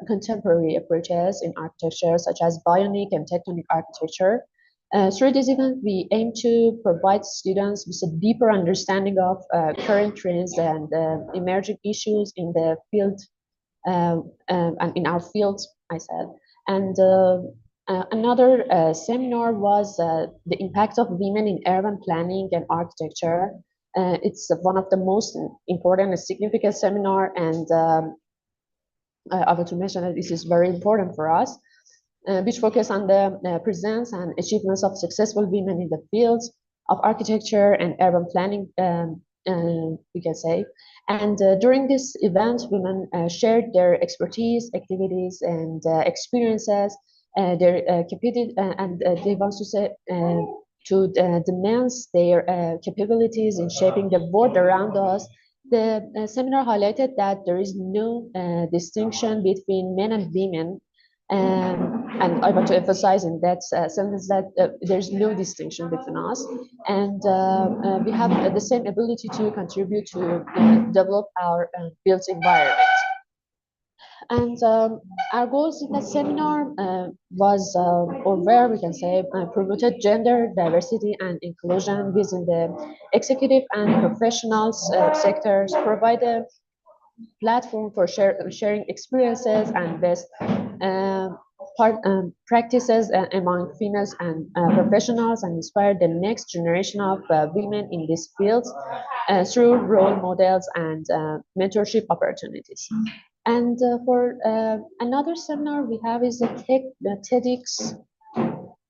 contemporary approaches in architecture, such as bionic and tectonic architecture. Through this event, we aim to provide students with a deeper understanding of current trends and emerging issues in the field and in our field, I said. And another seminar was the impact of women in urban planning and architecture. It's one of the most important and significant seminar, and I want to mention that this is very important for us, which focus on the presence and achievements of successful women in the fields of architecture and urban planning, we can say. And during this event, women shared their expertise, activities, and experiences, their capacity, and they want to say to demands their capabilities in shaping the world around us. The seminar highlighted that there is no distinction between men and women, and I want to emphasize in that sentence that there's no distinction between us, and we have the same ability to contribute to develop our built environment. And our goals in that seminar was, or where we can say, promoted gender diversity and inclusion within the executive and professionals sectors, provide a platform for sharing experiences and best practices among females and professionals, and inspire the next generation of women in these fields through role models and mentorship opportunities. And for another seminar we have is the TEDx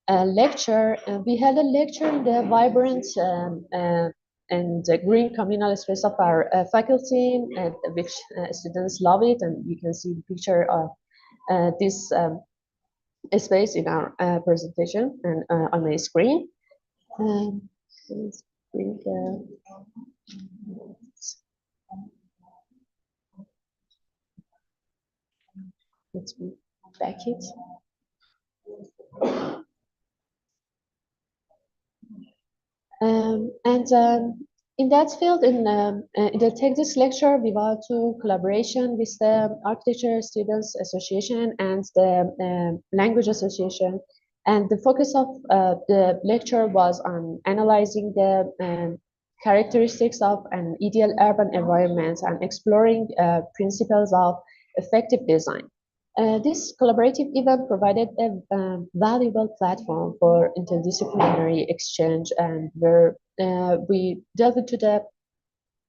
lecture. We held a lecture in the vibrant and green communal space of our faculty, which students love it, and you can see the picture of this space in our presentation and on my screen. Let's bring, let's back it. And in that field, in the TechDisc lecture, we went to collaboration with the Architecture Students Association and the Language Association. And the focus of the lecture was on analyzing the characteristics of an ideal urban environment and exploring principles of effective design. This collaborative event provided a valuable platform for interdisciplinary exchange, and where we delved into the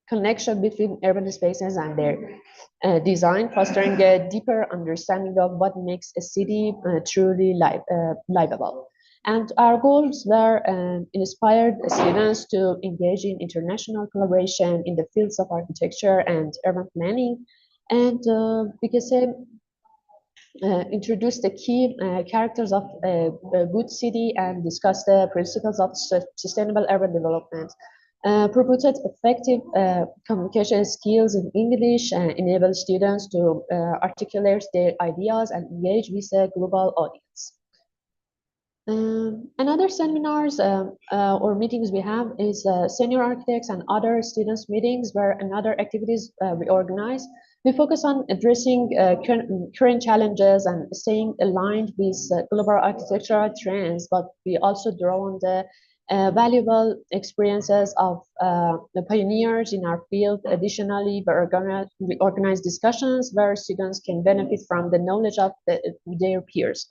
connection between urban spaces and their design, fostering a deeper understanding of what makes a city truly livable. And our goals were inspired students to engage in international collaboration in the fields of architecture and urban planning, and we can say introduce the key characters of a good city and discuss the principles of sustainable urban development. Promoted effective communication skills in English and enable students to articulate their ideas and engage with a global audience. Another seminars or meetings we have is senior architects and other students meetings, where another activities we organize. We focus on addressing current challenges and staying aligned with global architectural trends, but we also draw on the valuable experiences of the pioneers in our field. Additionally, we organize discussions where students can benefit from the knowledge of their peers,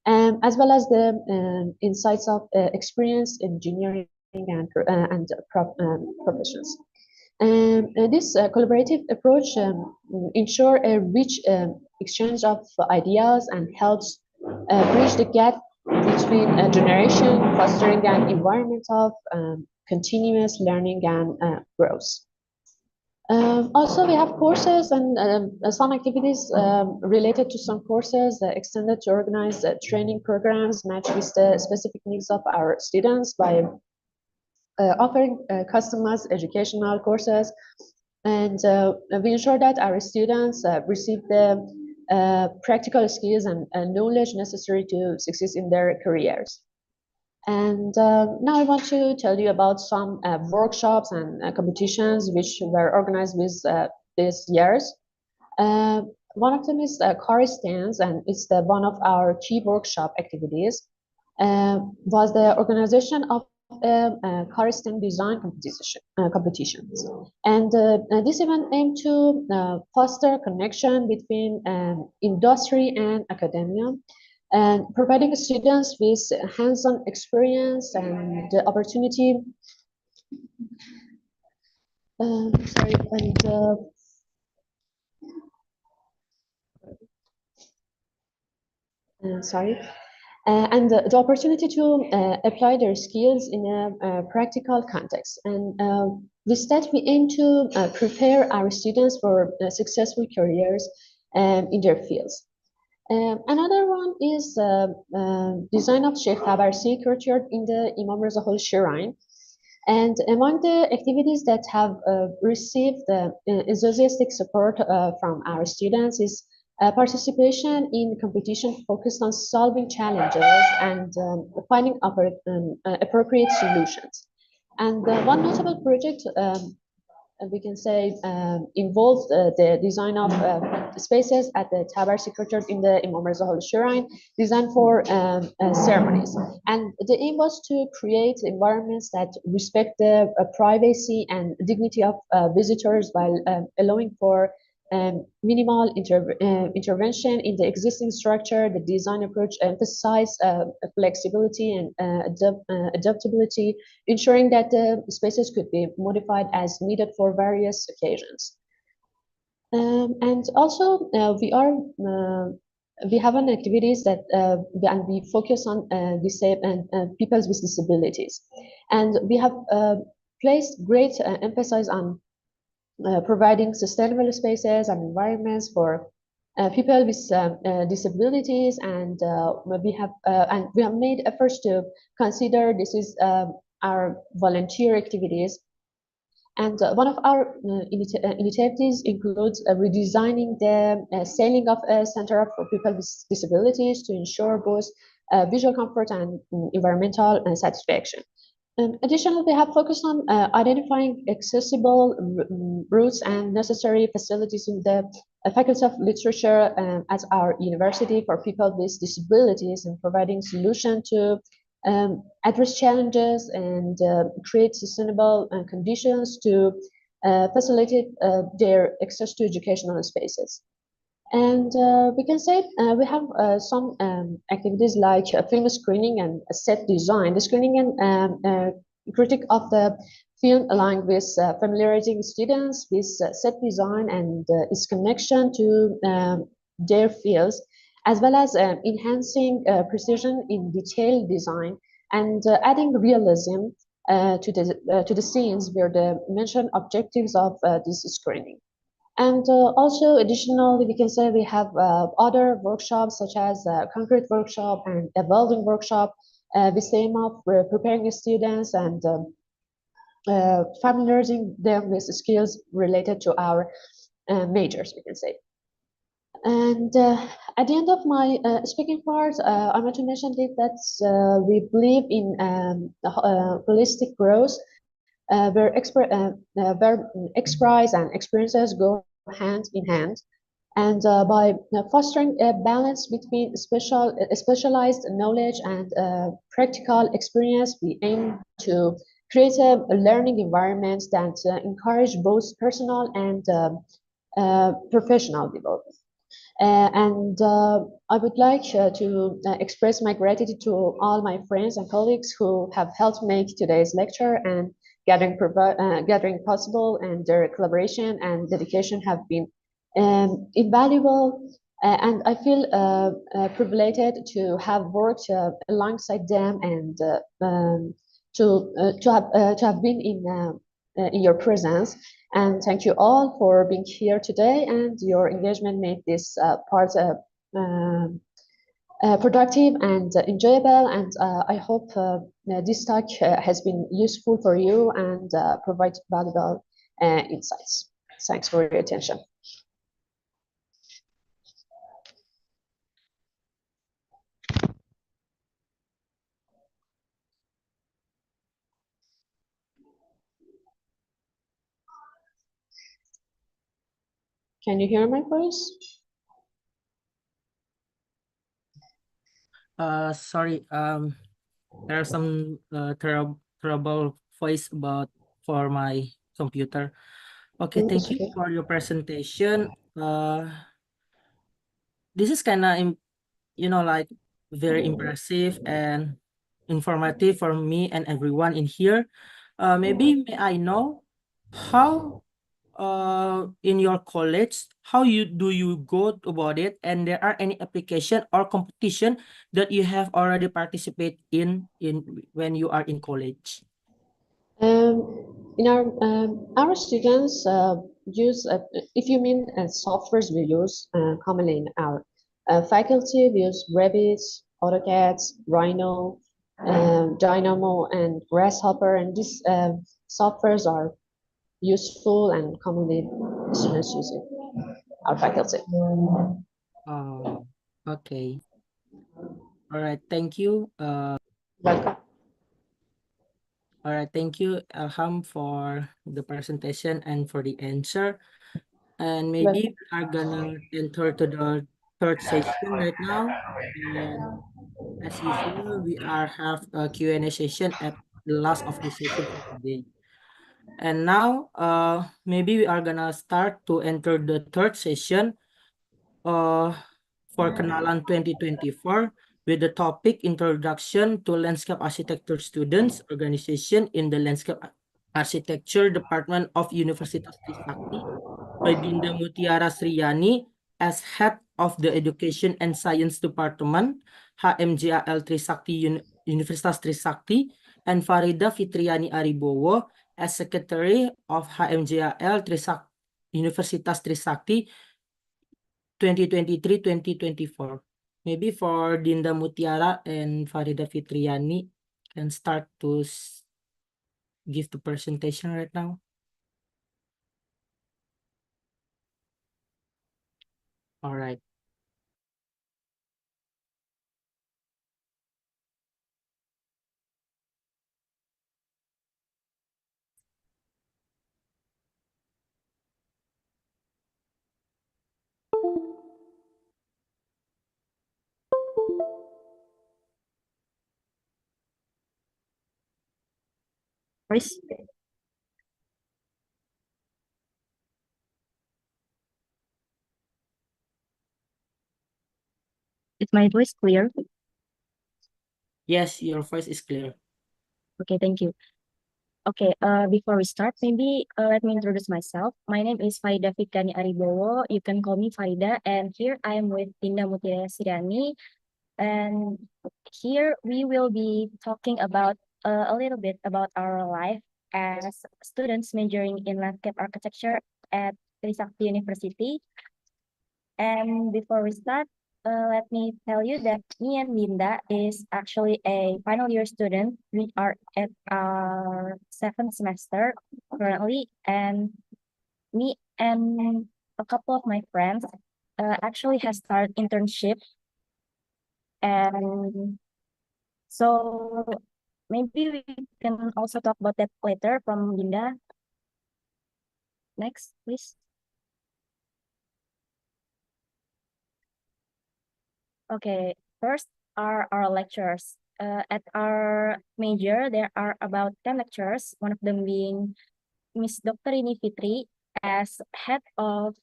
as well as the insights of experienced engineering and professions. This collaborative approach ensure a rich exchange of ideas and helps bridge the gap between a generation, fostering an environment of continuous learning and growth. Also, we have courses and some activities related to some courses extended to organize training programs matched with the specific needs of our students by offering customized educational courses. And we ensure that our students receive the practical skills and knowledge necessary to succeed in their careers. And now I want to tell you about some workshops and competitions which were organized with these years. One of them is car stands, and it's one of our key workshop activities. Was the organization of car stand design competitions. And this event aimed to foster connection between industry and academia, and providing students with hands-on experience and the opportunity and the opportunity to apply their skills in a practical context. And with that, we aim to prepare our students for successful careers in their fields. Another one is design of Sheikh Tabarsi courtyard in the Imam Reza Hall Shrine. And among the activities that have received enthusiastic support from our students is participation in competition focused on solving challenges and finding appropriate solutions. And one notable project we can say, involved the design of spaces at the Tabarsi Church in the Imam Reza Holy Shrine, designed for ceremonies. And the aim was to create environments that respect the privacy and dignity of visitors while allowing for minimal intervention in the existing structure. The design approach emphasized flexibility and adaptability, ensuring that the spaces could be modified as needed for various occasions. And also, we have an activities that and we focus on people with disabilities, and we have placed great emphasis on providing sustainable spaces and environments for people with disabilities, and we have made efforts to consider this is our volunteer activities. And one of our initiatives includes redesigning the ceiling of a center for people with disabilities to ensure both visual comfort and environmental satisfaction. Additionally, we have focused on identifying accessible routes and necessary facilities in the Faculty of Literature at our university for people with disabilities, and providing solutions to address challenges and create sustainable conditions to facilitate their access to educational spaces. And we can say we have some activities like film screening and set design. The screening and critique of the film aligned with familiarizing students with set design and its connection to their fields, as well as enhancing precision in detailed design and adding realism to the scenes where the mentioned objectives of this screening. And also, additionally, we can say we have other workshops such as concrete workshop and a welding workshop with the aim of preparing students and familiarizing them with skills related to our majors, we can say. And at the end of my speaking part, I want to mention that we believe in holistic growth, where expertise and experiences go hand in hand. And by fostering a balance between specialized knowledge and practical experience, we aim to create a learning environment that encourage both personal and professional development. And I would like to express my gratitude to all my friends and colleagues who have helped make today's lecture and gathering possible, and their collaboration and dedication have been invaluable. And I feel privileged to have worked alongside them and to have been in your presence. And thank you all for being here today, and your engagement made this part productive and enjoyable. And I hope this talk has been useful for you and provide valuable insights. Thanks for your attention. Can you hear my voice? Sorry, there's some trouble voice for my computer. Okay, thank you Okay. for your presentation. This is kind of, like very impressive and informative for me and everyone in here. Maybe may I know how in your college, how do you go about it, and there are any application or competition that you have already participate in when you are in college? In our students use, if you mean softwares we use commonly in our faculty, we use Revit, AutoCAD, Rhino, Dynamo, and Grasshopper, and these softwares are useful and commonly students use it, our faculty. Oh, okay. All right, thank you. Welcome. All right, thank you, Elham, for the presentation and for the answer. And maybe we are gonna enter to the third session right now. And as usual, we are have a Q&A session at the last of the session for today. And now, maybe we are gonna start to enter the third session uh, for Kenalan 2024 with the topic Introduction to Landscape Architecture Students Organization in the Landscape Architecture Department of Universitas Trisakti by Dinda Mutiara Sriyani as Head of the Education and Science Department, HMJAL Trisakti Universitas Trisakti, and Farida Fitriani Aribowo as Secretary of HMJAL Universitas Trisakti 2023-2024. Maybe for Dinda Mutiara and Farida Fitriani can start to give the presentation right now. All right. Voice. Is my voice clear? Yes, your voice is clear. Okay, thank you. Okay, before we start, maybe let me introduce myself. My name is Farida Fikani Aribowo. You can call me Farida, and here I am with Dinda Mutiara Sirani. And here we will be talking about a little bit about our life as students majoring in landscape architecture at Trisakti University. And before we start, let me tell you that me and Linda is actually a final year student. We are at our 7th semester currently, and me and a couple of my friends actually has started internship. And so maybe we can also talk about that later from Linda. Next, please. Okay, first are our lecturers. At our major, there are about 10 lecturers, one of them being Miss Dr. Rini Fitri as head of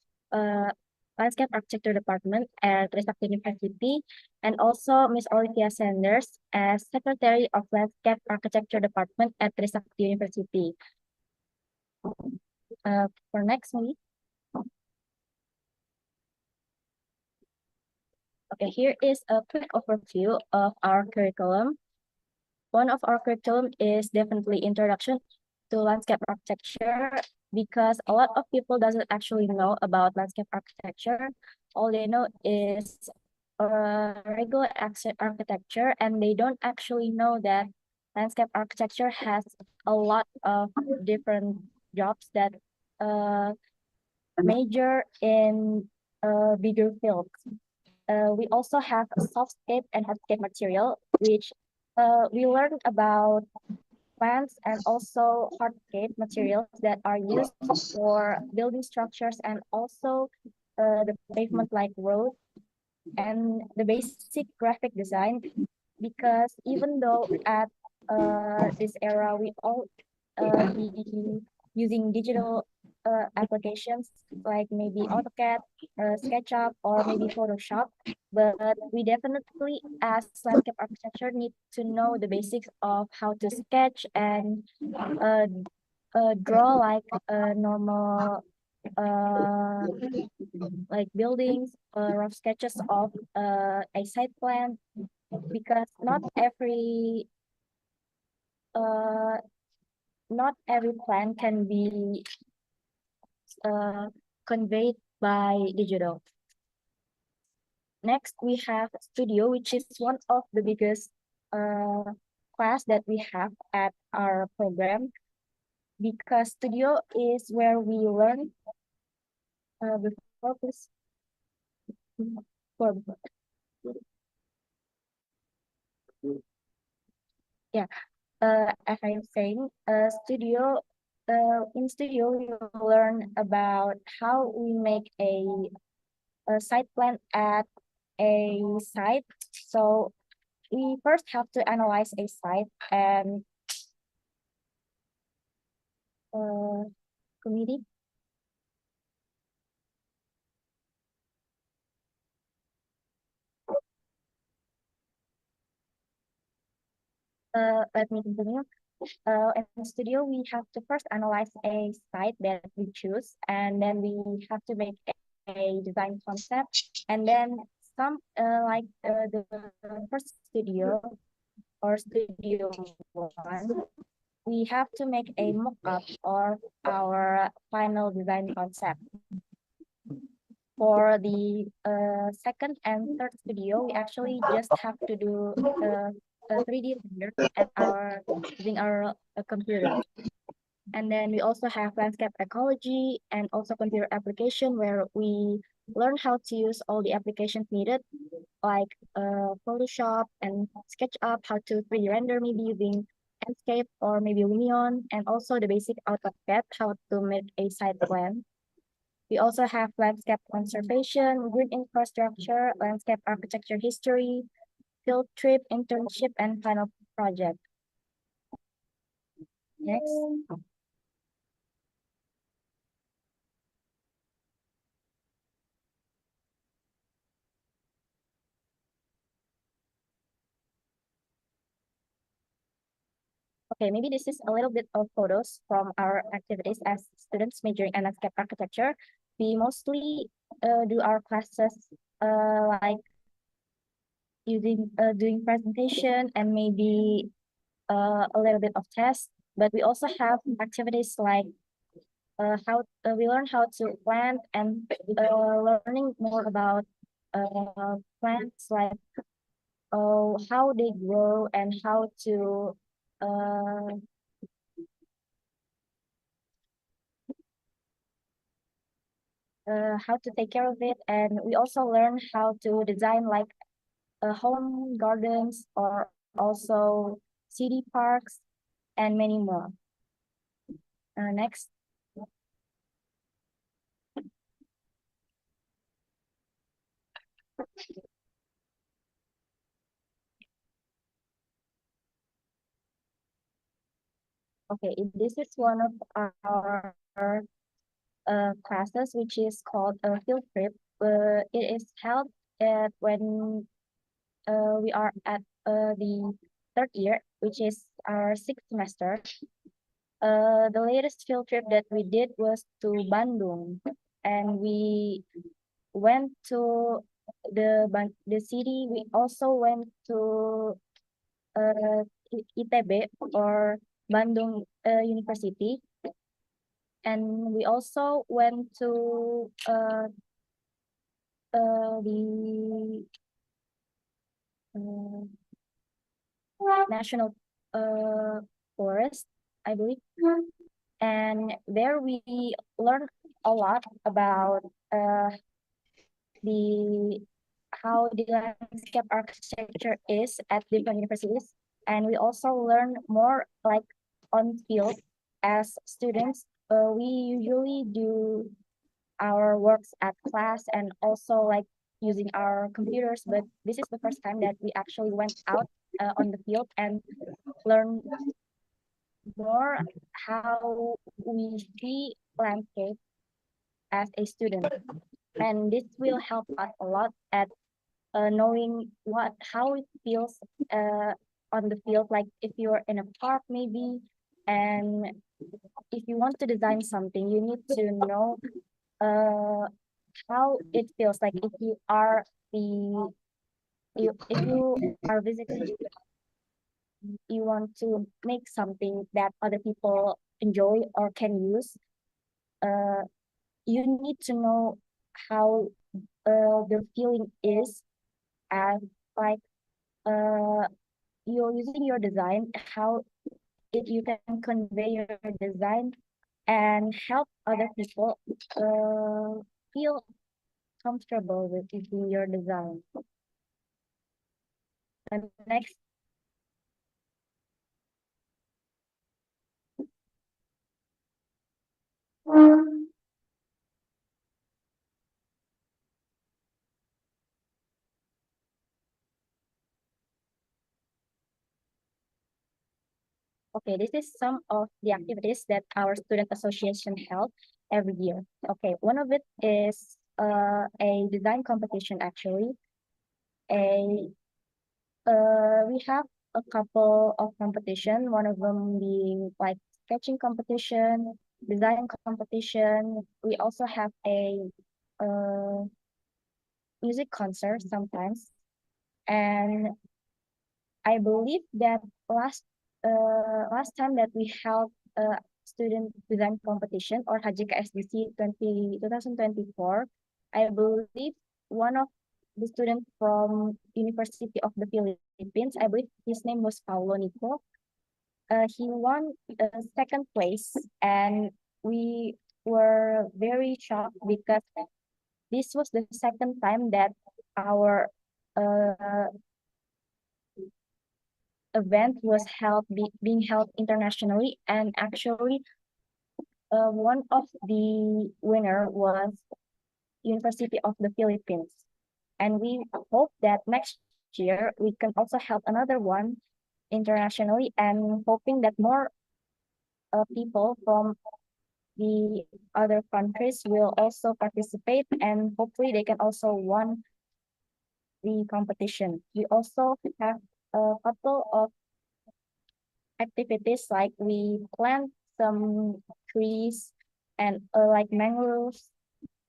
landscape architecture department at Trisakti University, and also Miss Olivia Sanders as secretary of landscape architecture department at Trisakti University. For next, maybe. Okay, here is a quick overview of our curriculum. One of our curriculum is definitely introduction to landscape architecture because a lot of people doesn't actually know about landscape architecture. All they know is regular architecture, and they don't actually know that landscape architecture has a lot of different jobs that major in bigger fields. We also have a softscape and hardscape material, which we learned about plants and also hardscape materials that are used for building structures and also the pavement like road and the basic graphic design. Because even though at this era we all be using digital applications like maybe AutoCAD, SketchUp, or maybe Photoshop, but we definitely as landscape architecture need to know the basics of how to sketch and draw like a normal like buildings, rough sketches of a site plan, because uh, not every plan can be conveyed by digital. Next, we have studio, which is one of the biggest class that we have at our program, because studio is where we learn before please. Yeah. as I'm saying, in studio, you learn about how we make a site plan at a site. So we first have to analyze a site and committee. Let me continue. In studio, we have to first analyze a site that we choose, and then we have to make a design concept, and then the first studio or studio one, we have to make a mock-up or our final design concept. For the second and third studio, we actually just have to do a 3D render at using our computer. And then we also have landscape ecology and also computer application where we learn how to use all the applications needed, like Photoshop and SketchUp, how to 3D render maybe using Enscape or maybe Lumion, and also the basic AutoCAD, how to make a site plan. We also have landscape conservation, green infrastructure, landscape architecture history, field trip, internship, and final project. Next. Okay, maybe this is a little bit of photos from our activities as students majoring in landscape architecture. We mostly do our classes like doing presentation and maybe a little bit of test, but we also have activities like how we learn how to plant and learning more about plants, like how they grow and how to take care of it. And we also learn how to design like home gardens or also city parks and many more. Next. Okay, this is one of our classes, which is called a field trip. It is held when we are at the third year, which is our sixth semester. The latest field trip that we did was to Bandung, and we went to the city. We also went to ITB or Bandung University, and we also went to the national forest, I believe. And there we learned a lot about how the landscape architecture is at different universities. And we also learn more like on field as students. We usually do our works at class and also like using our computers, but this is the first time that we actually went out on the field and learn more how we see landscape as a student. And this will help us a lot at knowing how it feels on the field, like if you're in a park maybe, and if you want to design something, you need to know how it feels like if you are visiting, you want to make something that other people enjoy or can use. You need to know how the feeling is as like you're using your design, how you can convey your design and help other people feel comfortable with using your design. And next. Okay, this is some of the activities that our student association held every year. Okay, one of it is a design competition actually. We have a couple of competition, one of them being like sketching competition, design competition. We also have a uh, music concert sometimes. And I believe that last time that we held a student design competition or HJKSDC 2024, I believe one of the student from University of the Philippines, I believe his name was Paulo Nico. He won second place, and we were very shocked because this was the second time that our uh, event was being held internationally, and actually one of the winner was University of the Philippines, and we hope that next year we can also have another one internationally, and hoping that more people from the other countries will also participate, and hopefully they can also win the competition. We also have a couple of activities like we plant some trees and like mangroves,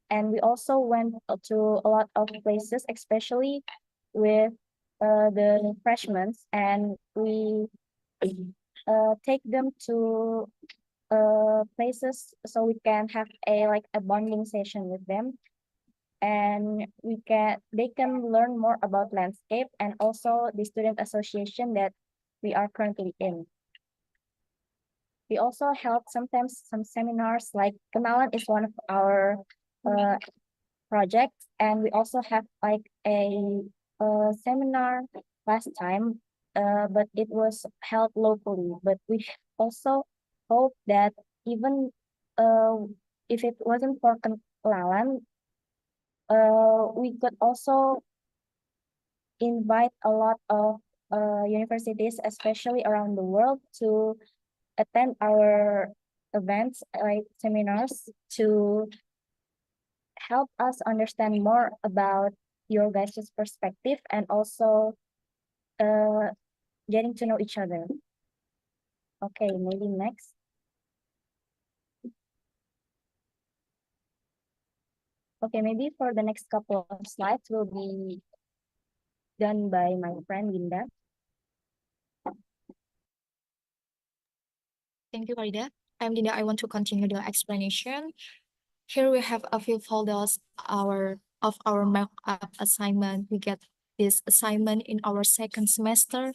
and we also went to a lot of places, especially with the freshmen, and we take them to places so we can have a like a bonding session with them, and they can learn more about landscape and also the student association that we are currently in. We also held sometimes some seminars, like Kenalan is one of our uh, projects, and we also have like a seminar last time, but it was held locally. But we also hope that even uh, if it wasn't for Kenalan, we could also invite a lot of universities, especially around the world, to attend our events like seminars to help us understand more about your guys' perspective and also uh, getting to know each other. Okay, maybe next. Okay, maybe for the next couple of slides will be done by my friend Linda. Thank you, Farida. I'm Dinda. I want to continue the explanation. Here we have a few folders of our mock-up assignment. We get this assignment in our second semester.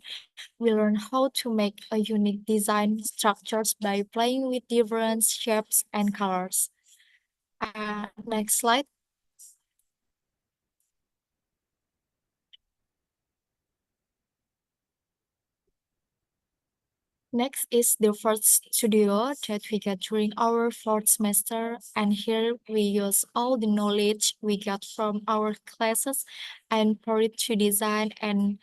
We learn how to make a unique design structures by playing with different shapes and colors. Next slide. Next is the first studio that we get during our fourth semester, and here we use all the knowledge we got from our classes and pour it to design an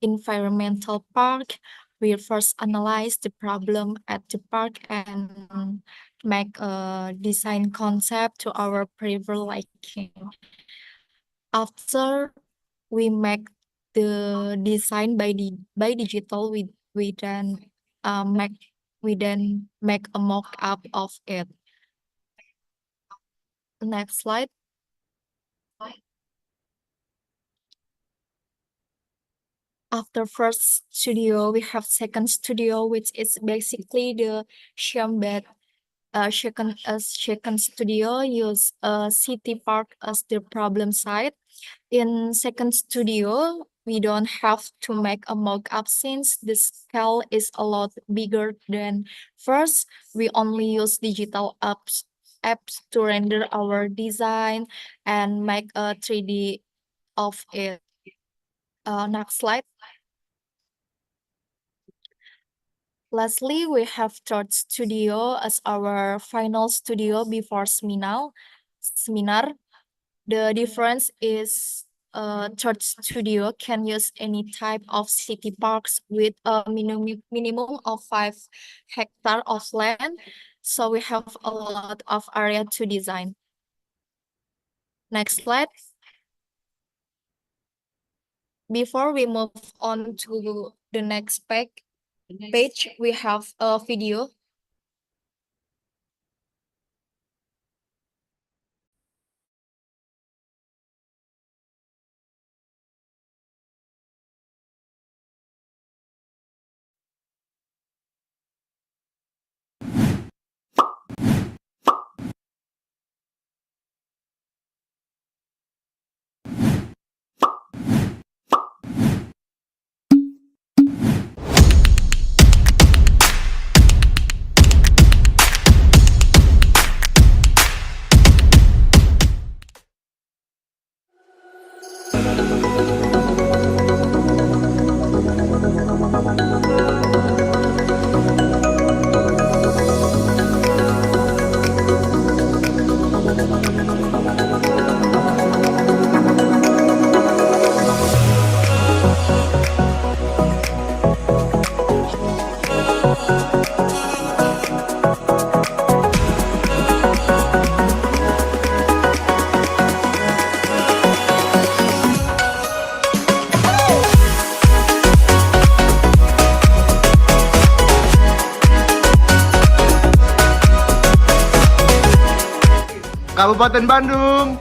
environmental park. We first analyze the problem at the park and make a design concept to our preferred liking. After we make the design by digital, we then make a mock-up of it. Next slide. After first studio, we have second studio, which is basically the Shambet second studio use city park as the problem site. In second studio, we don't have to make a mock-up since the scale is a lot bigger than first. We only use digital apps to render our design and make a 3D of it. Next slide. Lastly, we have third studio as our final studio before seminar. The difference is third studio can use any type of city parks with a minimum of 5 hectares of land. So we have a lot of area to design. Next slide. Before we move on to the next page, we have a video. Kabupaten Bandung.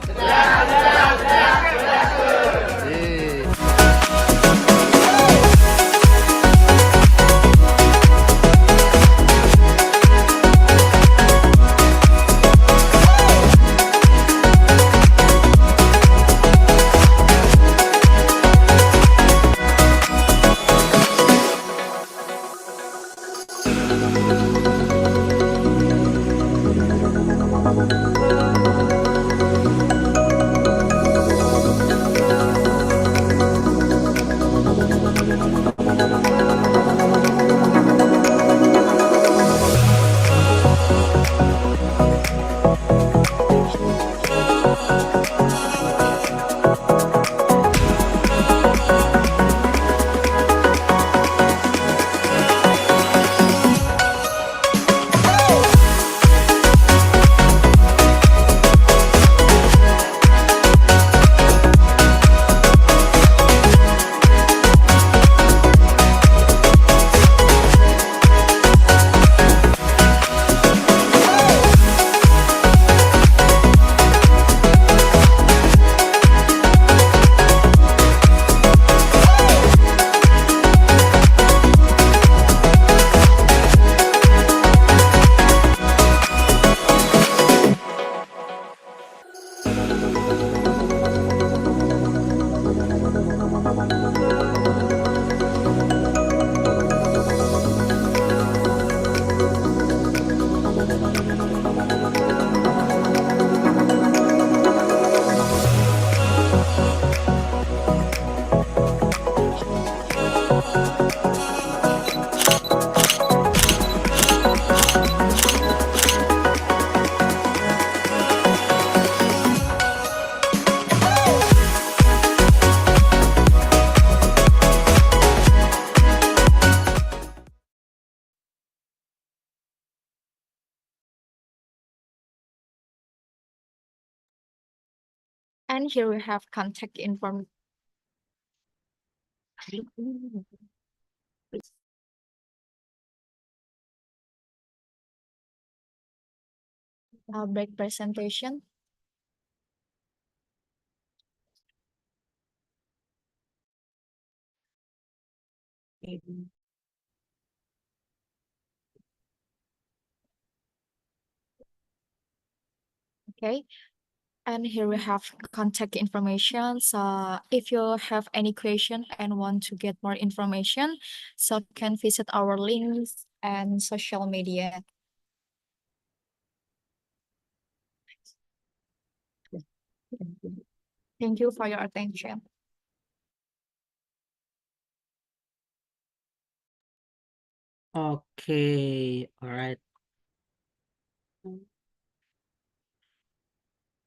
And here we have contact information. Break presentation. Okay, and here we have contact information. So if you have any question and want to get more information, so can visit our links and social media. Thank you for your attention. Okay, all right.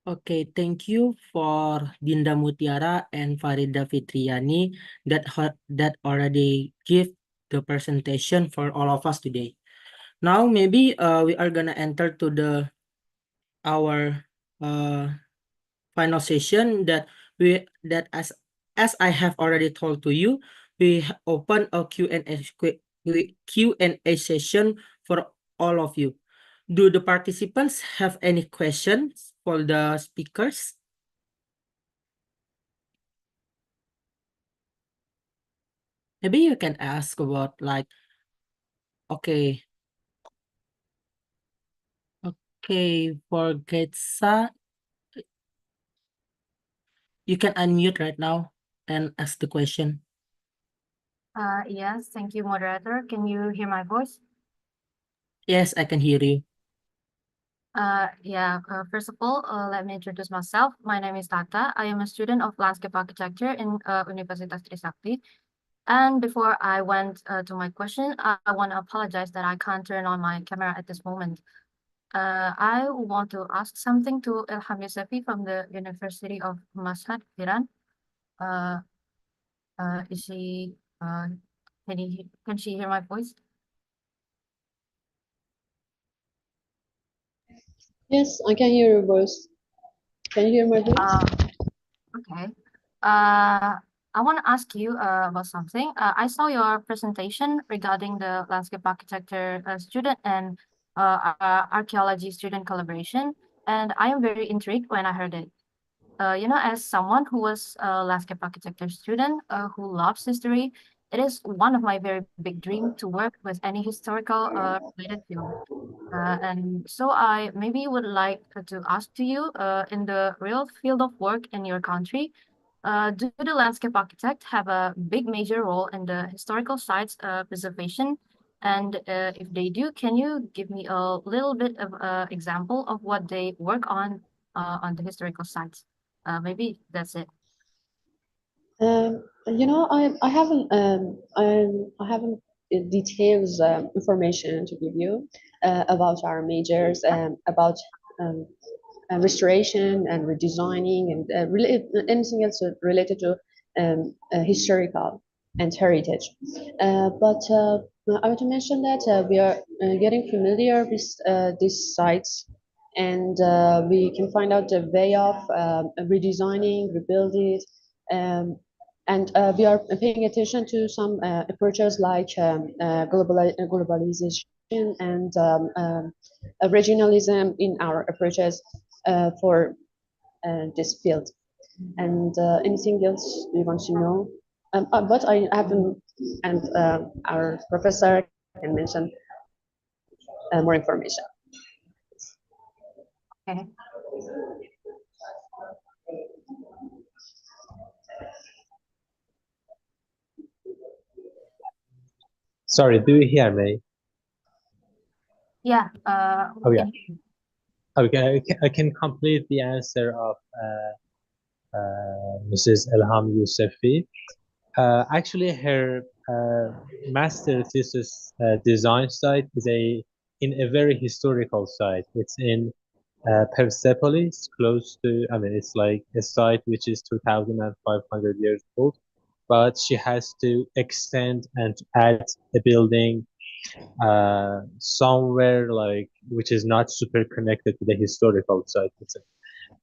Okay, thank you for Dinda Mutiara and Farida Fitriani that already give the presentation for all of us today. Now maybe we are gonna enter to our final session that as I have already told to you, we open a Q&A session for all of you. Do the participants have any questions for the speakers? Maybe you can ask about like, okay, for Getsa, you can unmute right now and ask the question. Yes, thank you, moderator. Can you hear my voice? Yes, I can hear you. First of all, let me introduce myself. My name is Tata. I am a student of landscape architecture in Universitas Trisakti. And before I went to my question, I want to apologize that I can't turn on my camera at this moment. I want to ask something to Ilham Yusefi from the University of Mashhad, Iran. Uh, is she, can she hear my voice? Yes, I can hear your voice. Can you hear my voice? Okay. I want to ask you about something. I saw your presentation regarding the landscape architecture student and archaeology student collaboration, and I am very intrigued when I heard it. As someone who was a landscape architecture student who loves history, it is one of my very big dream to work with any historical related field. And so I maybe would like to ask to you, in the real field of work in your country, do the landscape architect have a big major role in the historical sites preservation? And if they do, can you give me a little bit of example of what they work on the historical sites? Maybe that's it. I haven't details information to give you about our majors, about um, restoration and redesigning and really anything else related to historical and heritage. But I want to mention that we are getting familiar with these sites, and we can find out the way of redesigning, rebuild it, and we are paying attention to some approaches like globalization and regionalism in our approaches for this field. And anything else you want to know? But I haven't, and our professor can mention more information. Okay. Sorry, do you hear me? Yeah. Oh, yeah. Can you- Okay, I can complete the answer of Mrs. Elham Yousefi. Actually, her master thesis design site is in a very historical site. It's in Persepolis, close to, I mean, it's like a site which is 2,500 years old, but she has to extend and add a building somewhere like which is not super connected to the historical site itself.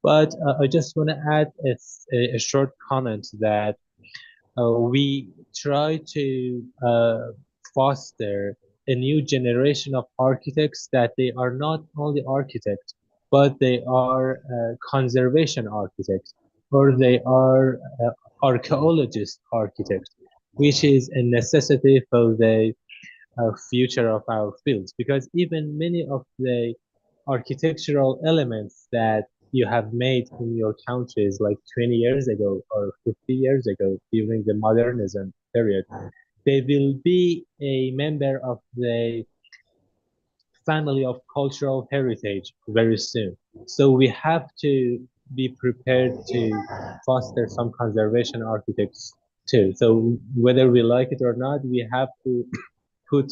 But I just want to add a short comment that we try to foster a new generation of architects that they are not only architects, but they are conservation architects, or they are archaeologist architects, which is a necessity for the future of our fields, because even many of the architectural elements that you have made in your countries like 20 years ago or 50 years ago during the modernism period, they will be a member of the family of cultural heritage very soon. So we have to be prepared to foster some conservation architects too. So whether we like it or not, we have to put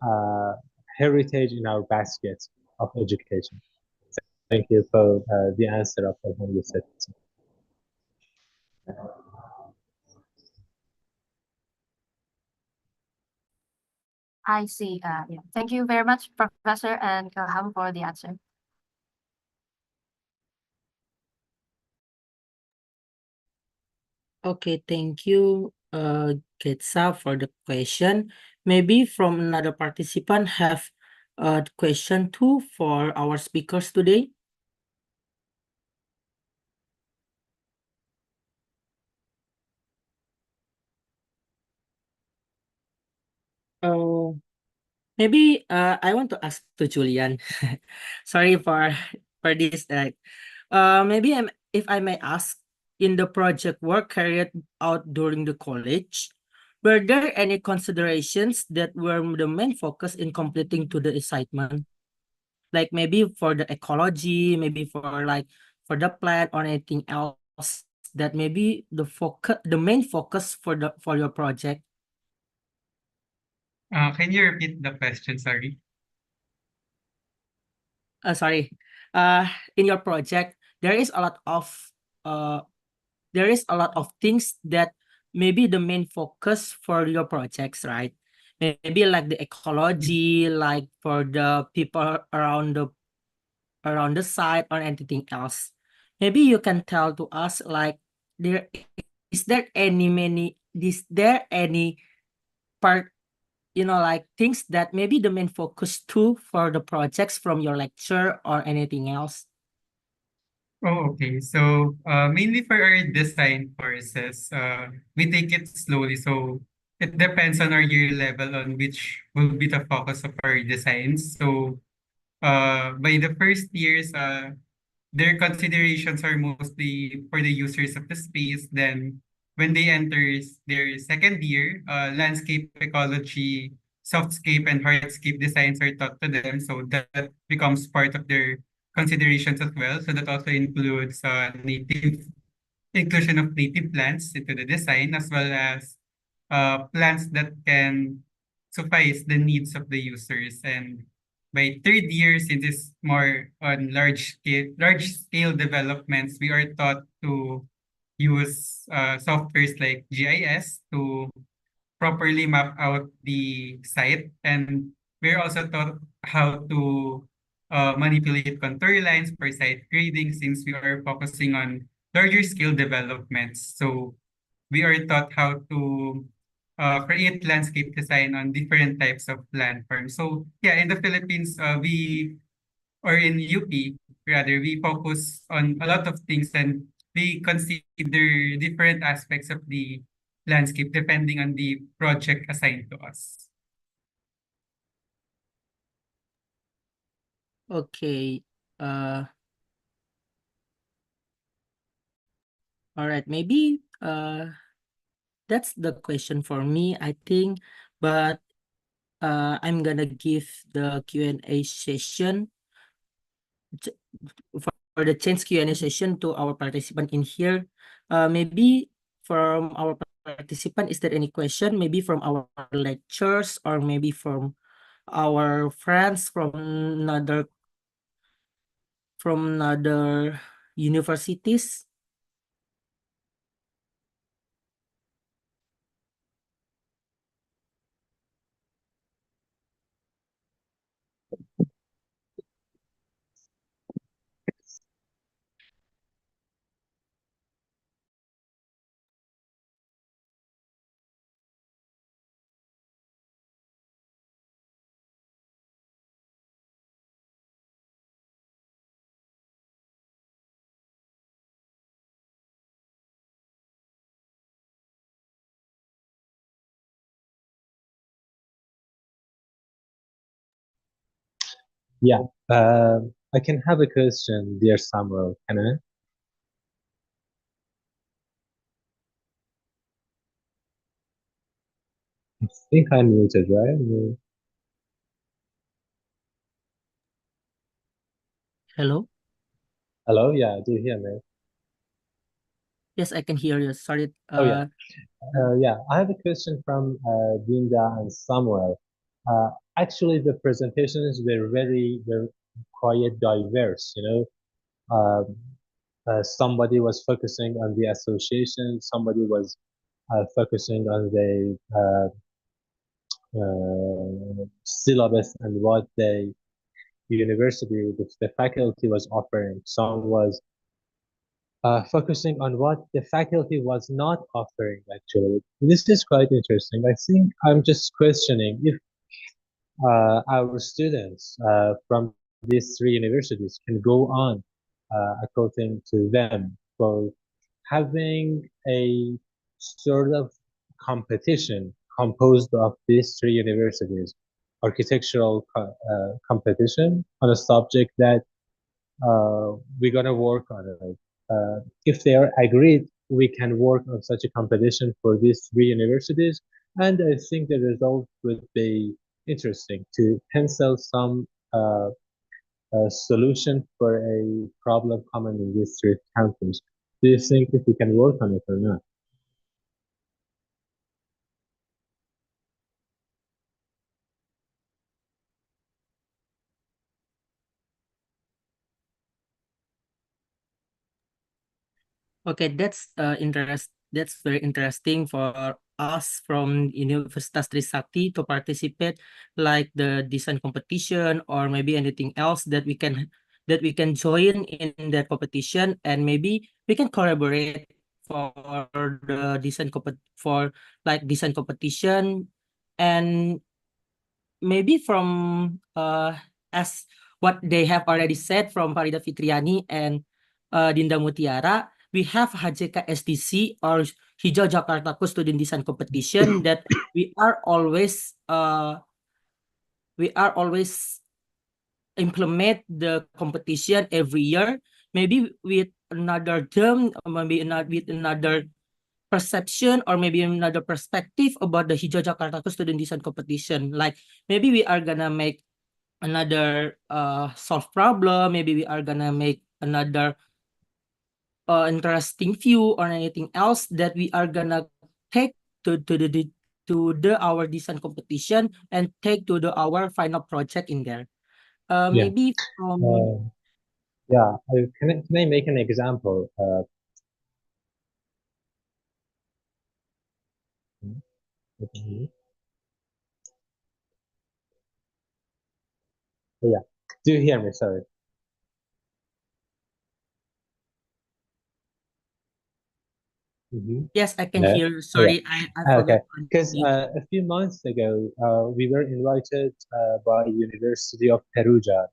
uh, heritage in our basket of education. Thank you for the answer of the English section. I see. Yeah. Thank you very much, Professor and Ilham, for the answer. Okay, thank you, Getsa, for the question. Maybe from another participant have a question too for our speakers today. Oh, maybe I want to ask to Julian. Sorry for this. Maybe if I may ask, in the project work carried out during the college, were there any considerations that were the main focus in completing to the assignment? Like maybe for the ecology, maybe for like for the plant or anything else that maybe the main focus for your project? Can you repeat the question? Sorry. Sorry. In your project, there is a lot of uh things that maybe the main focus for your projects, right? Maybe like the ecology, like for the people around the site or anything else. Maybe you can tell to us like there is there any part, like things that maybe the main focus too for the projects from your lecture or anything else? Oh, okay. So, mainly for our design courses, we take it slowly. So, it depends on our year level on which will be the focus of our designs. So, by the first years, their considerations are mostly for the users of the space. Then, when they enter their second year, landscape ecology, softscape, and hardscape designs are taught to them. So that becomes part of their considerations as well. So that also includes native inclusion of native plants into the design, as well as plants that can suffice the needs of the users. And by third year, since it's more on large scale developments, we are taught to use softwares like GIS to properly map out the site. And we're also taught how to manipulate contour lines for site grading, since we are focusing on larger scale developments. So we are taught how to create landscape design on different types of landforms. So yeah, in the Philippines, or in UP, rather, we focus on a lot of things, and we consider different aspects of the landscape depending on the project assigned to us. Okay. All right. Maybe that's the question for me, I think. But I'm gonna give the Q&A session for the change Q&A session to our participant in here. Maybe from our participant, is there any question? Maybe from our lectures or maybe from our friends from other universities? Yeah, I can have a question, dear Samuel. Can I? I think I'm muted, right? Hello? Hello? Yeah, do you hear me? Yes, I can hear you. Sorry. Oh, yeah. Yeah, I have a question from Dinda and Samuel. Actually, the presentations were quite diverse, Um, somebody was focusing on the association, somebody was focusing on the syllabus and what the university, the faculty was offering. Some was focusing on what the faculty was not offering, actually. This is quite interesting. I think I'm just questioning if our students from these three universities can go on according to them for having a sort of competition composed of these three universities, architectural competition on a subject that we're gonna work on it. If they are agreed, we can work on such a competition for these three universities, and I think the result would be interesting to pencil some solution for a problem common in these three countries. Do you think if we can work on it or not? Okay, that's very interesting for us from Universitas Trisakti to participate like the design competition or maybe anything else that we can join in that competition, and maybe we can collaborate for the design competition, and maybe from as what they have already said from Farida Fitriani and Dinda Mutiara, we have HJK SDC or Hijau Jakartaku Student Design Competition that we are always implement the competition every year, maybe with another term, or maybe not with another perception, or maybe another perspective about the Hijau Jakartaku Student Design Competition. Like maybe we are gonna make another solve problem, maybe we are gonna make another interesting view or anything else that we are gonna take to the our design competition and take to the our final project in there. Yeah. Maybe from Yeah. Can I make an example? Oh, yeah. Do you hear me? Sorry. yes, I can No? hear. Oh, yeah. Sorry, I Okay. forgot to Because unmute. a few months ago, we were invited by University of Perugia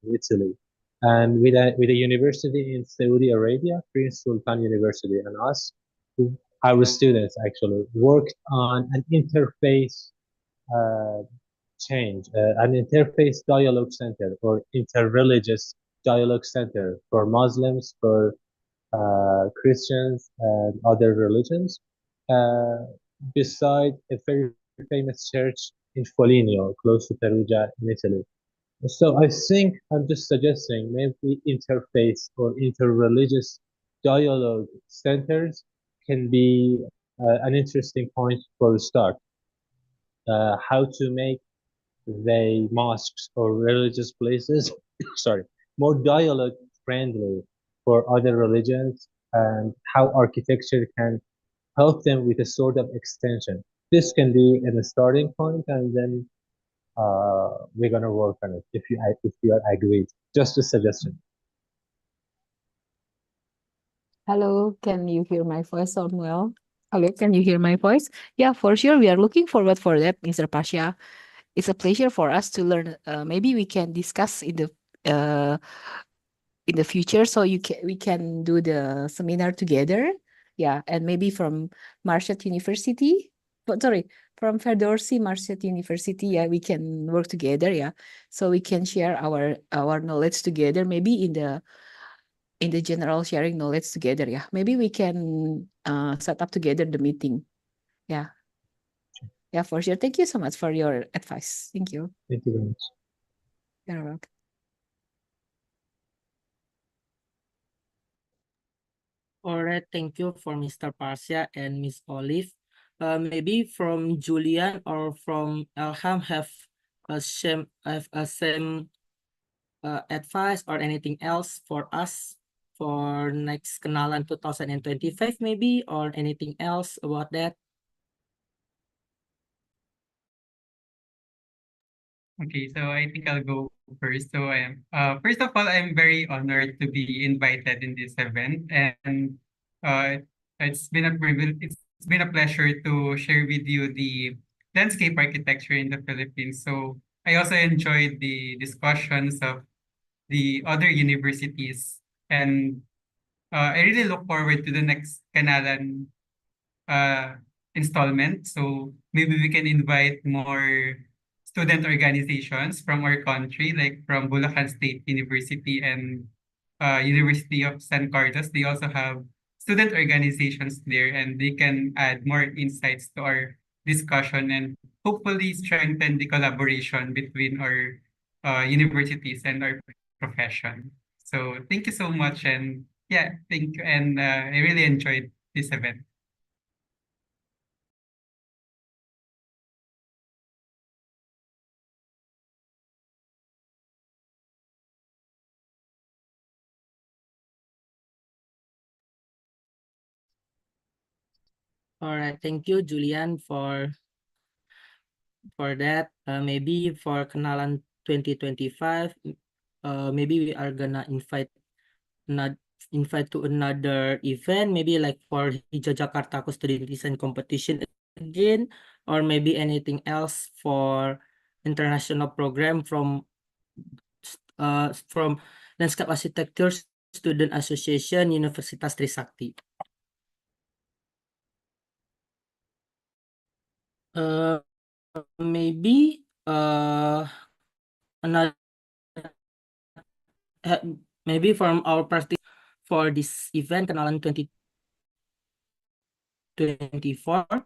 in Italy, and with a university in Saudi Arabia, Prince Sultan University, and us, our students actually worked on an interface uh, change, an interface dialogue center or interreligious dialogue center for Muslims, for Christians and other religions, uh, beside a very famous church in Foligno, close to Perugia in Italy. So I think I'm just suggesting maybe interfaith or interreligious dialogue centers can be an interesting point for a start. How to make the mosques or religious places, sorry, more dialogue friendly for other religions, and how architecture can help them with a sort of extension. This can be a starting point, and then we're gonna work on it if you are agreed. Just a suggestion. Hello, can you hear my voice, Samuel? Hello, can you hear my voice? Yeah, for sure. We are looking forward for that, Mr. Pasha. It's a pleasure for us to learn. Maybe we can discuss uh, in the future, so we can do the seminar together. Yeah, and maybe from Marshall University. But sorry, from Ferdowsi Marshall University. Yeah, we can work together. Yeah, so we can share our knowledge together. Maybe in the general sharing knowledge together. Yeah, maybe we can set up together the meeting. Yeah, yeah, for sure. Thank you so much for your advice. Thank you. Thank you very much. You're welcome. All right, thank you for Mr. Parsia and Miss Olive. Maybe from Julian or from Elham have a same advice or anything else for us for next Kenalan 2025 maybe, or anything else about that? Okay, so I think I'll go first. So first of all, I'm very honored to be invited in this event, and uh, it's been a privilege. It's been a pleasure to share with you the landscape architecture in the Philippines. So I also enjoyed the discussions of the other universities, and I really look forward to the next Kenalan uh, installment. So maybe we can invite more student organizations from our country, like from Bulacan State University and University of San Carlos. They also have student organizations there, and they can add more insights to our discussion and hopefully strengthen the collaboration between our universities and our profession. So thank you so much, and yeah, thank you, and I really enjoyed this event. All right, thank you, Julian, for that. Maybe for Kenalan 2025, maybe we are gonna not invite to another event, maybe like for Hijau Jakarta Student Design Competition again, or maybe anything else for international program from Landscape Architecture Student Association Universitas Trisakti. Maybe another maybe from our party for this event Kenalan 2024.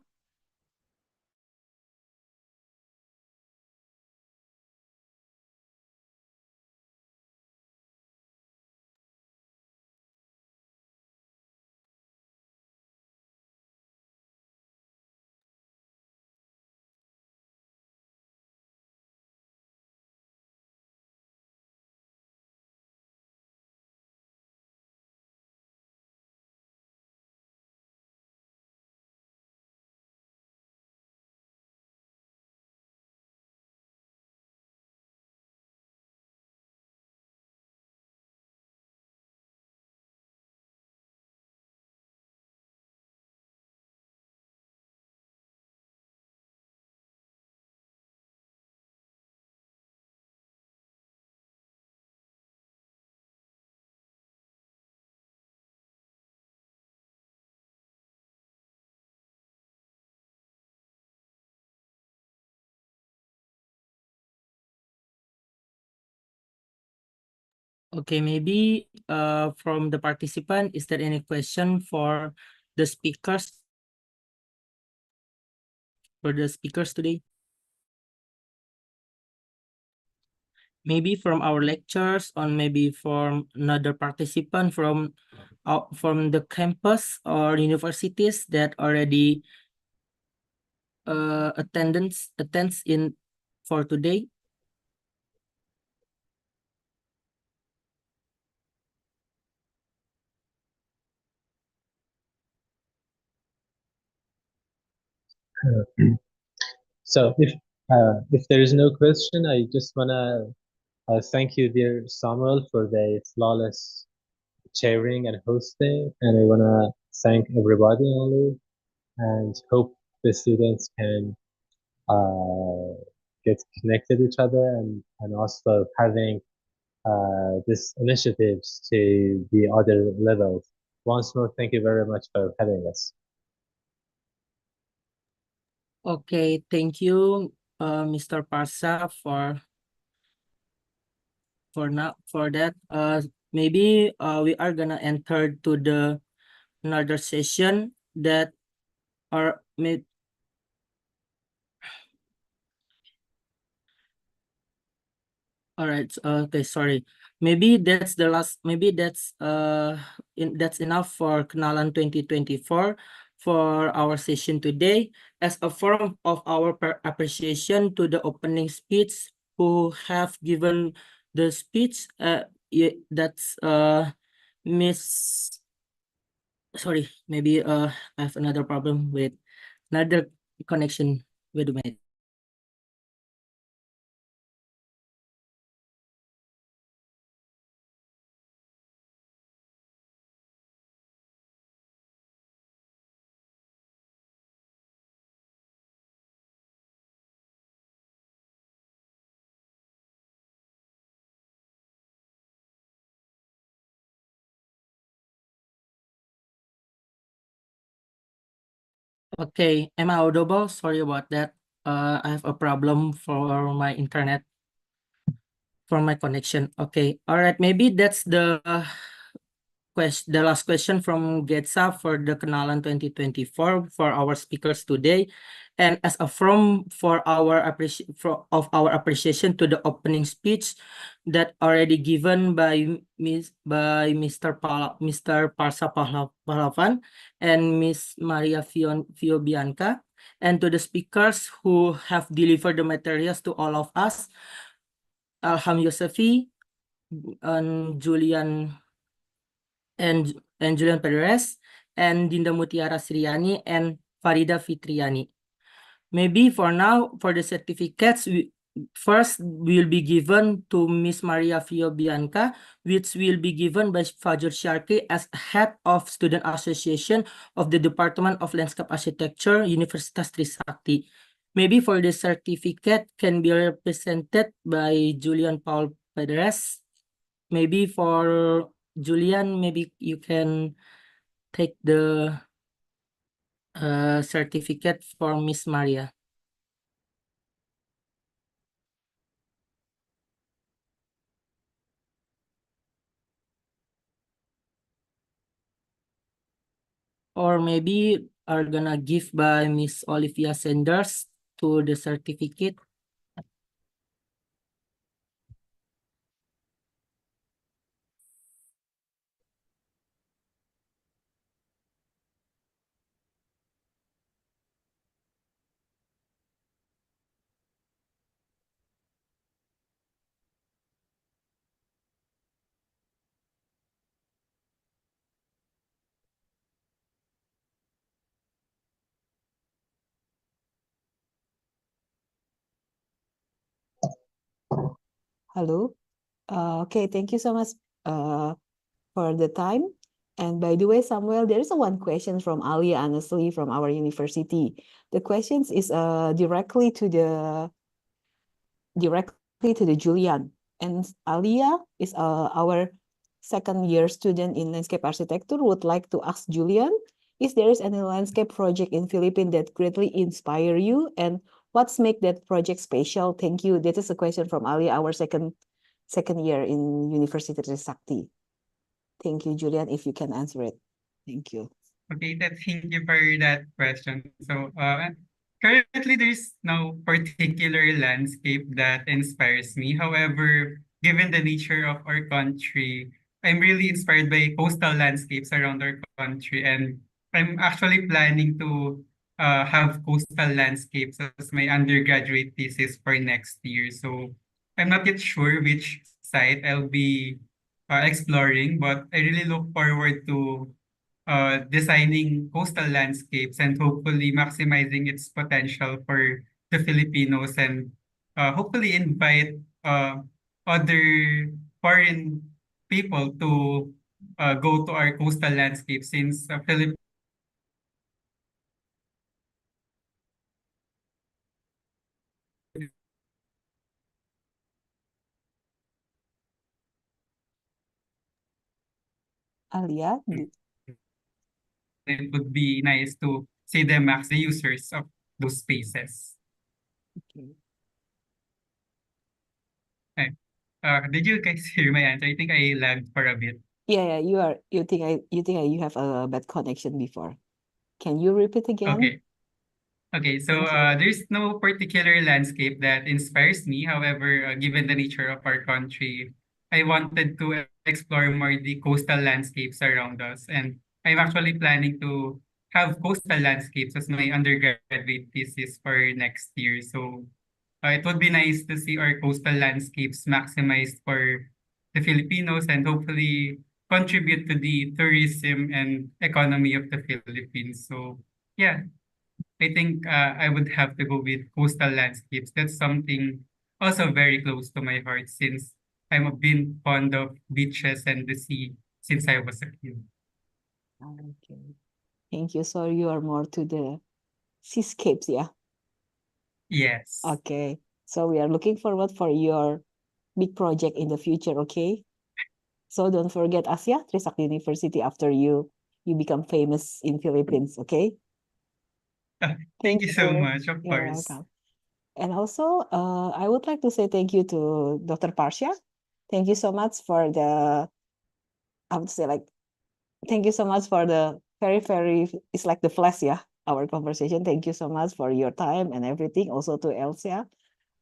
Okay, maybe from the participant, is there any question for the speakers today? Maybe from our lectures, or maybe from another participant from the campus or universities that already attends in for today. So if there is no question, I just wanna thank you, dear Samuel, for the flawless chairing and hosting, and I wanna thank everybody only, and hope the students can get connected with each other, and also having this initiatives to the other levels. Once more, thank you very much for having us. Okay, thank you, Mr. Parsa, for that. Maybe we are gonna enter to the another session that are made. All right. Okay. Sorry. Maybe that's the last. Maybe that's enough for Kenalan 2024 for our session today. As a form of our appreciation to the opening speech who have given the speech. That's Miss. Sorry, maybe I have another problem with another connection with my. Okay, am I audible? Sorry about that. I have a problem for my internet, for my connection. Okay, all right. Maybe that's the the last question from Getsa for the Kenalan 2024 for our speakers today. And as a from for our appreciation to the opening speech that already given by Mr. Parsa Pahlavan and Miss Maria Fiobianca, and to the speakers who have delivered the materials to all of us, Alham Yosefi and Julian Perez, and Dinda Mutiara Sriani, and Farida Fitriani. Maybe for now, for the certificates, first will be given to Miss Maria Fiobianca, which will be given by Fajr Sharkey as Head of Student Association of the Department of Landscape Architecture, Universitas Trisakti. Maybe for the certificate can be represented by Julian Paul Pedres. Maybe for Julian, maybe you can take the certificate for Miss Maria. Or maybe are gonna give by Miss Olivia Sanders to the certificate. Hello. Okay, thank you so much for the time. And by the way, Samuel, there is a one question from Alia, honestly, from our university. The questions is directly to the Julian. And Alia is our second year student in landscape architecture, would like to ask Julian, is there is any landscape project in Philippines that greatly inspire you, and what's make that project special? Thank you. That is a question from Alia, our second year in University Trisakti. Thank you, Julian, if you can answer it. Thank you. Okay, thank you for that question. So, currently there's no particular landscape that inspires me. However, given the nature of our country, I'm really inspired by coastal landscapes around our country, and I'm actually planning to have coastal landscapes as my undergraduate thesis for next year. So, I'm not yet sure which site I'll be exploring, but I really look forward to designing coastal landscapes and hopefully maximizing its potential for the Filipinos, and hopefully invite other foreign people to go to our coastal landscape, since Philippines Alia, it would be nice to see them as the users of those spaces. okay. Okay. Did you guys hear my answer? I think I lagged for a bit. Yeah, you think you have a bad connection before. Can you repeat again? Okay. Okay, so Thank you. there's no particular landscape that inspires me. However, given the nature of our country, I wanted to explore more the coastal landscapes around us. And I'm actually planning to have coastal landscapes as my undergraduate thesis for next year. So It would be nice to see our coastal landscapes maximized for the Filipinos and hopefully contribute to the tourism and economy of the Philippines. So yeah, I think I would have to go with coastal landscapes. That's something also very close to my heart since I'm a bit fond of beaches and the sea since I was a kid. Okay. Thank you. So you are more to the seascapes, yeah? Yes. Okay. So we are looking forward for your big project in the future, okay? So don't forget us, yeah, Trisakti University after you become famous in Philippines, okay? Thank you so you. much, of You're course. welcome. And also, I would like to say thank you to Dr. Parsia. Thank you so much for the, I would say like, thank you so much for the very, it's like the flash, yeah, our conversation. Thank you so much for your time and everything. Also to Elsia,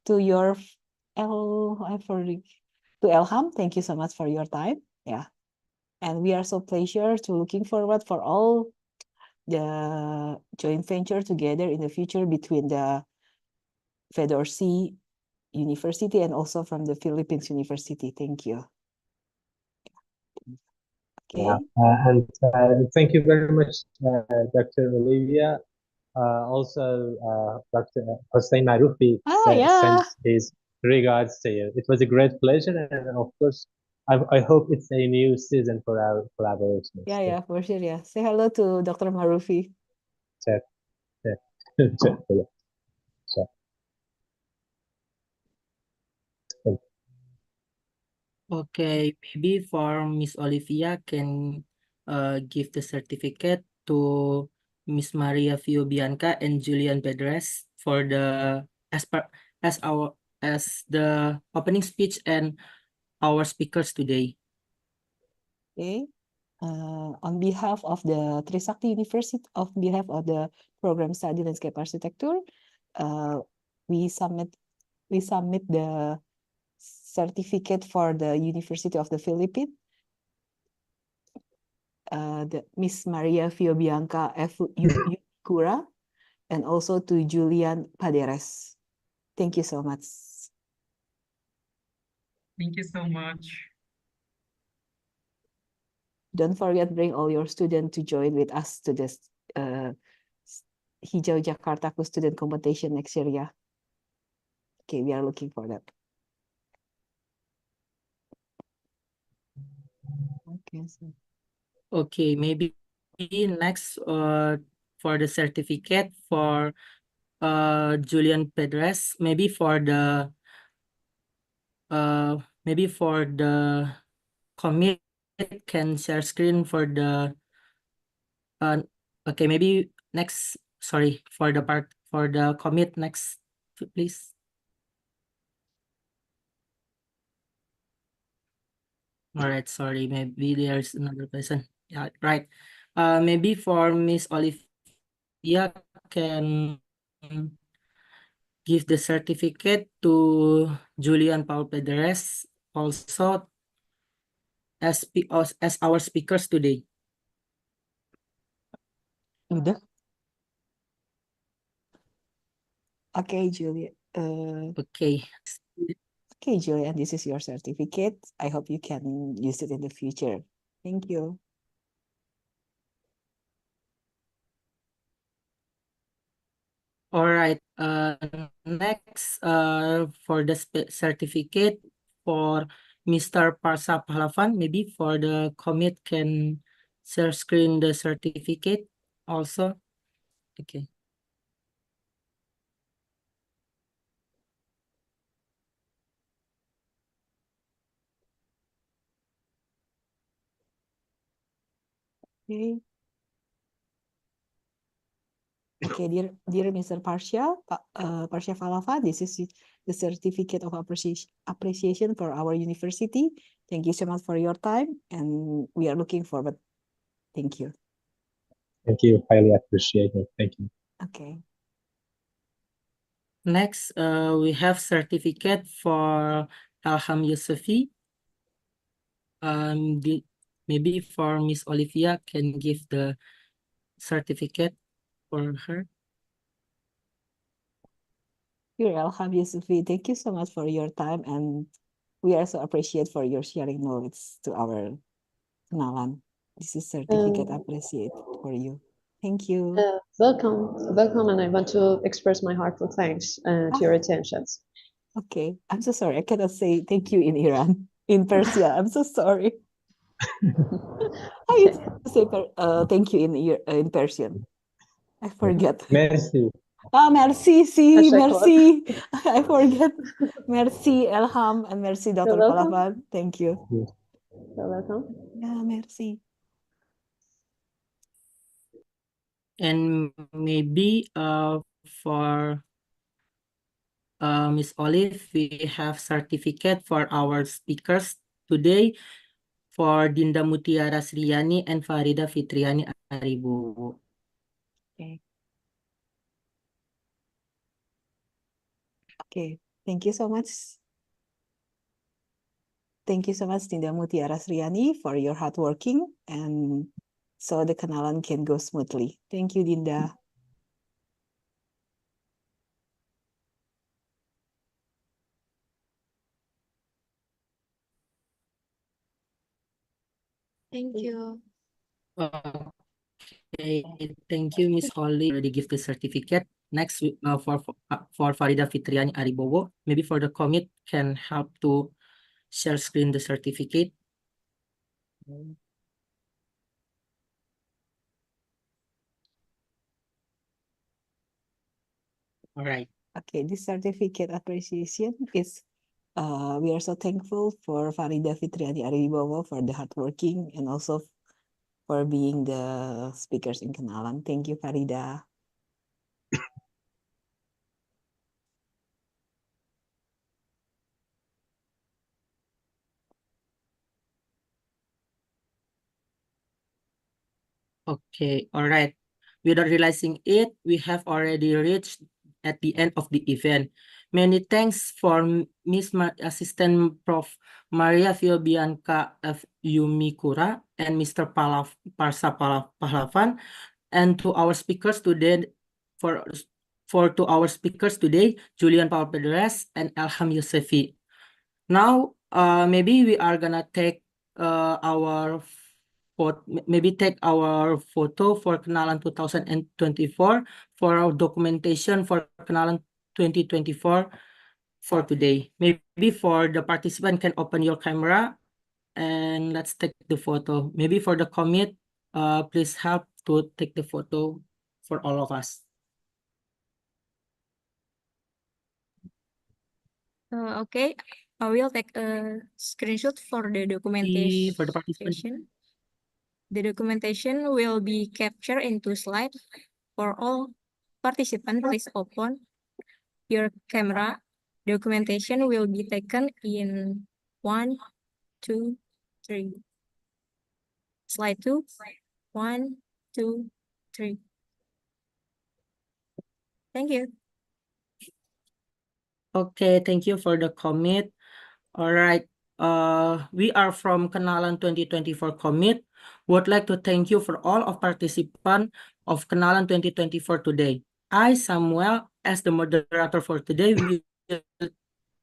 to your, I forget, to Elham, thank you so much for your time. Yeah. And we are so pleasure to looking forward for all the joint venture together in the future between the Fedor C University and also from the Philippines University. Thank you. Yeah, Okay. and thank you very much, Dr. Olivia. Also, Dr. Hossein Marufi Yeah. sends his regards to you. It was a great pleasure, and of course, I hope it's a new season for our collaboration. Yeah, for sure. Yeah. Say hello to Dr. Marufi. Chat, chat, chat, yeah. So, thank Okay, maybe for Miss Olivia can give the certificate to Miss Maria Fiobianca and Julian Pedres for the as per as our as the opening speech and our speakers today. Okay. On behalf of the Trisakti University, on behalf of the program study landscape architecture, we submit the certificate for the University of the Philippines, the Miss Maria Fiobianca F. Kura, and also to Julian Paderes. Thank you so much. Thank you so much. Don't forget, bring all your students to join with us to this Hijau Jakartaku student competition next year, yeah. Okay, we are looking for that. Okay, so Okay, maybe next for the certificate for Julian Pedres, maybe for the commit can share screen for the okay, maybe next, sorry, for the part for the commit next, please. All right, sorry, maybe there's another person. Yeah, right. Maybe for Miss Olivia can give the certificate to Julian Paul Pedres also as our speakers today. udah. Okay, Julia. Okay. Okay, Julia, this is your certificate. I hope you can use it in the future. Thank you. All right. Next, for the certificate for Mr. Parsa Pahlavan, maybe for the commit can share screen the certificate also. Okay. Okay. Okay, dear Mr. Parsha, Parsha Falava, this is the certificate of appreciation for our university. Thank you so much for your time, and we are looking forward. Thank you. Thank you. Highly appreciate it. Thank you. Okay. Next, we have certificate for Alham Yusufi. Maybe for Miss Olivia can give the certificate for her. You're welcome, Yusufi. Thank you so much for your time, and we also appreciate for your sharing knowledge to our Kenalan. This is certificate appreciate for you. Thank you. Welcome, and I want to express my heartfelt thanks to your attentions. Okay, I'm so sorry. I cannot say thank you in Iran, in Persia. I'm so sorry. I used to say thank you in Persian. I forget. Merci. Ah, merci, si, Teşekkürler. merci. I forget. Merci, Elham, and merci, You're Dr. welcome. Palavan. Thank you. You're welcome. Yeah, merci. And maybe for Miss Olive, we have certificate for our speakers today for Dinda Mutiara Sriani and Farida Fitriani Aribowo. Okay. Okay. Thank you so much. Thank you so much, Dinda Mutiara Sriani, for your hard working, and so the Kenalan can go smoothly. Thank you, Dinda. Thank you. Okay, thank you, Miss Holly. Already give the certificate. Next, for Farida Fitriani Aribowo, maybe for the commit can help to share screen the certificate. All right. Okay, this certificate appreciation is we are so thankful for Farida Fitriani Aribowo for the hard working and also for being the speakers in Kenalan. Thank you, Farida. Okay, all right. Without realizing it, we have already reached at the end of the event. Many thanks for Miss Assistant Prof. Maria Filbianca F. Yumikura and Mr. Pahlavan, and to our speakers today, to our speakers today, Julian Paul Pedres and Elham Yusefi. Now, maybe we are gonna take our take our photo for Kenalan 2024 for our documentation for Kenalan 2024 for today. Maybe for the participant can open your camera and let's take the photo. Maybe for the commit, please help to take the photo for all of us. Okay, I will take a screenshot for the documentation. For the participant. The documentation will be captured into slides. For all participants, please open your camera. Documentation will be taken in 1, 2, 3. Slide 2. 1, 2, 3. Thank you. Okay, thank you for the commit. All right. We are from Kenalan 2024 commit. Would like to thank you for all of participants of Kenalan 2024 today. I, Samuel, as the moderator for today, will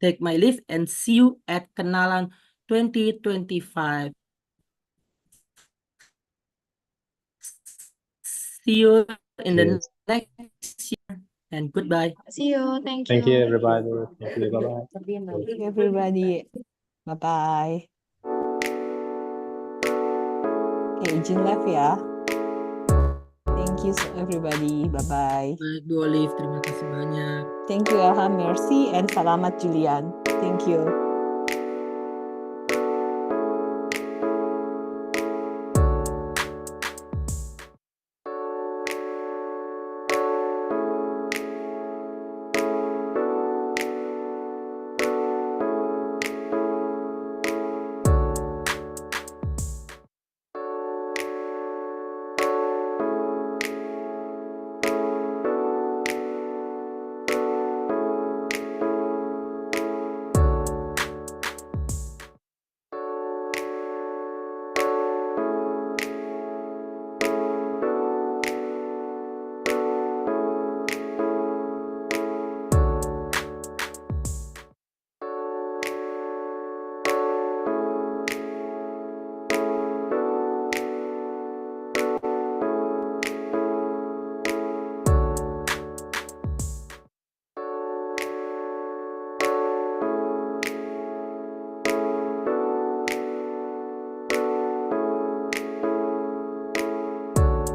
take my leave and see you at Kenalan 2025. See you in the next year and goodbye. See you. Thank Thank you, you. everybody. Thank you. Bye-bye. Thank you, everybody. Bye-bye. Okay, izin live ya. Thank you everybody. Bye-bye. Baik, Bu Olive, terima kasih banyak. Thank you, Elham, Mercy, and Salamat Julian. Thank you.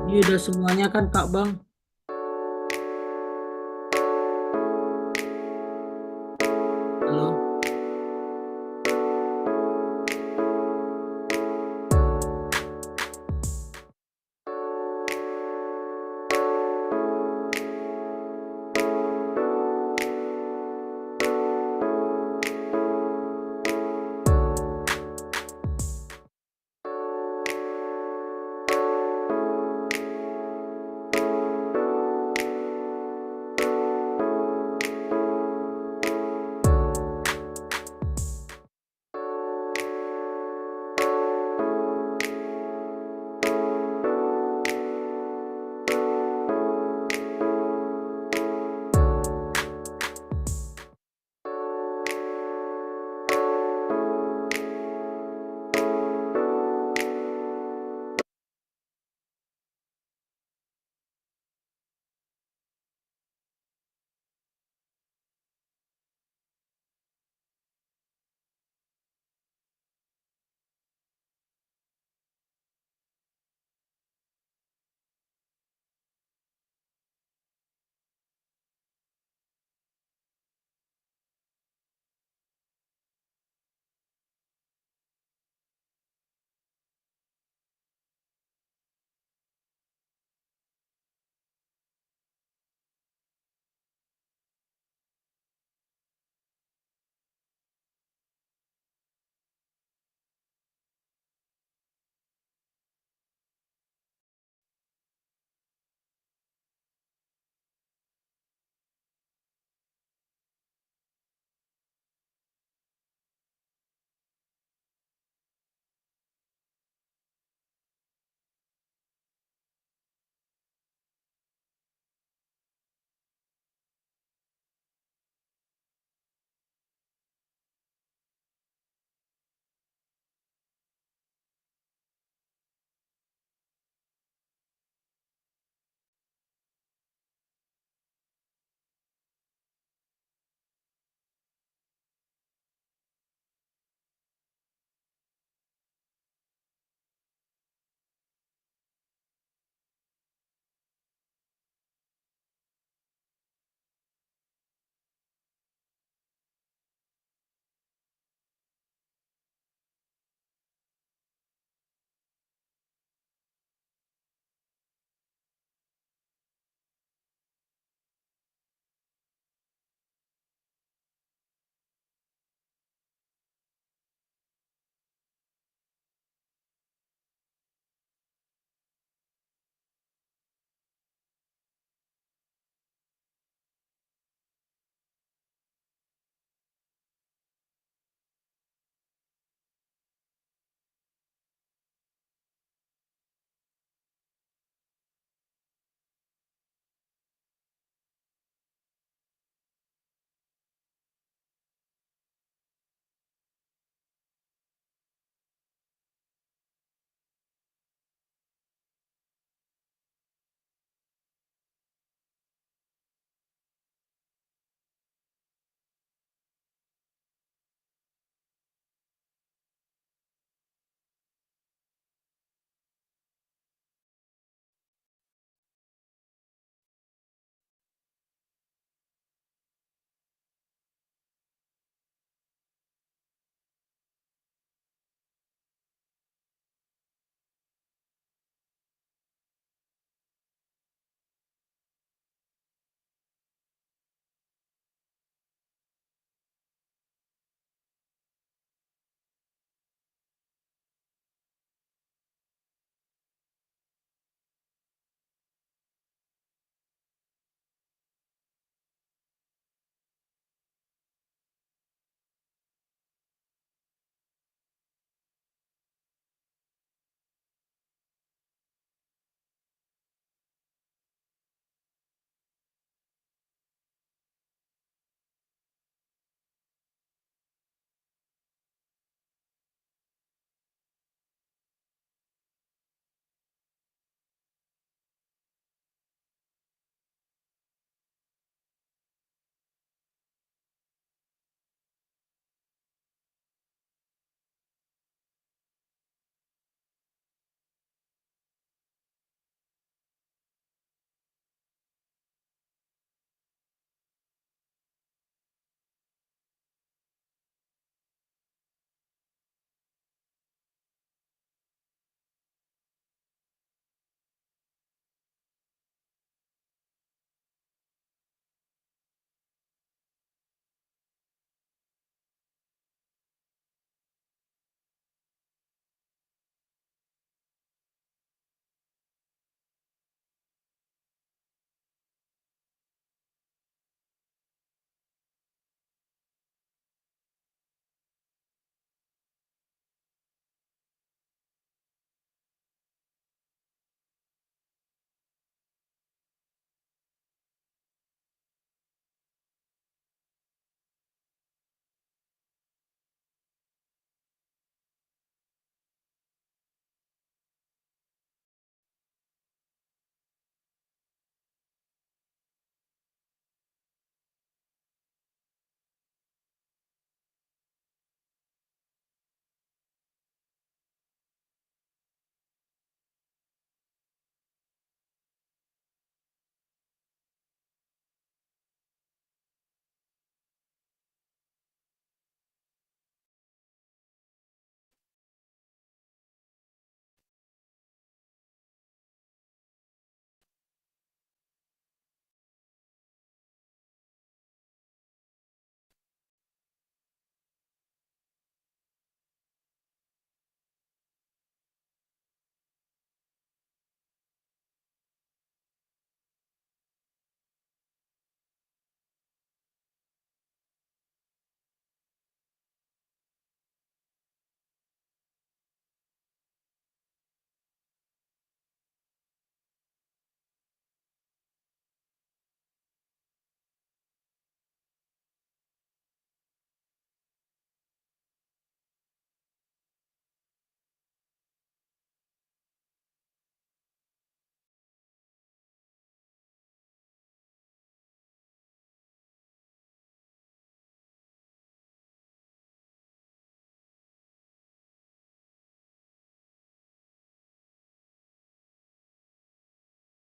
Ini udah semuanya kan Kak Bang?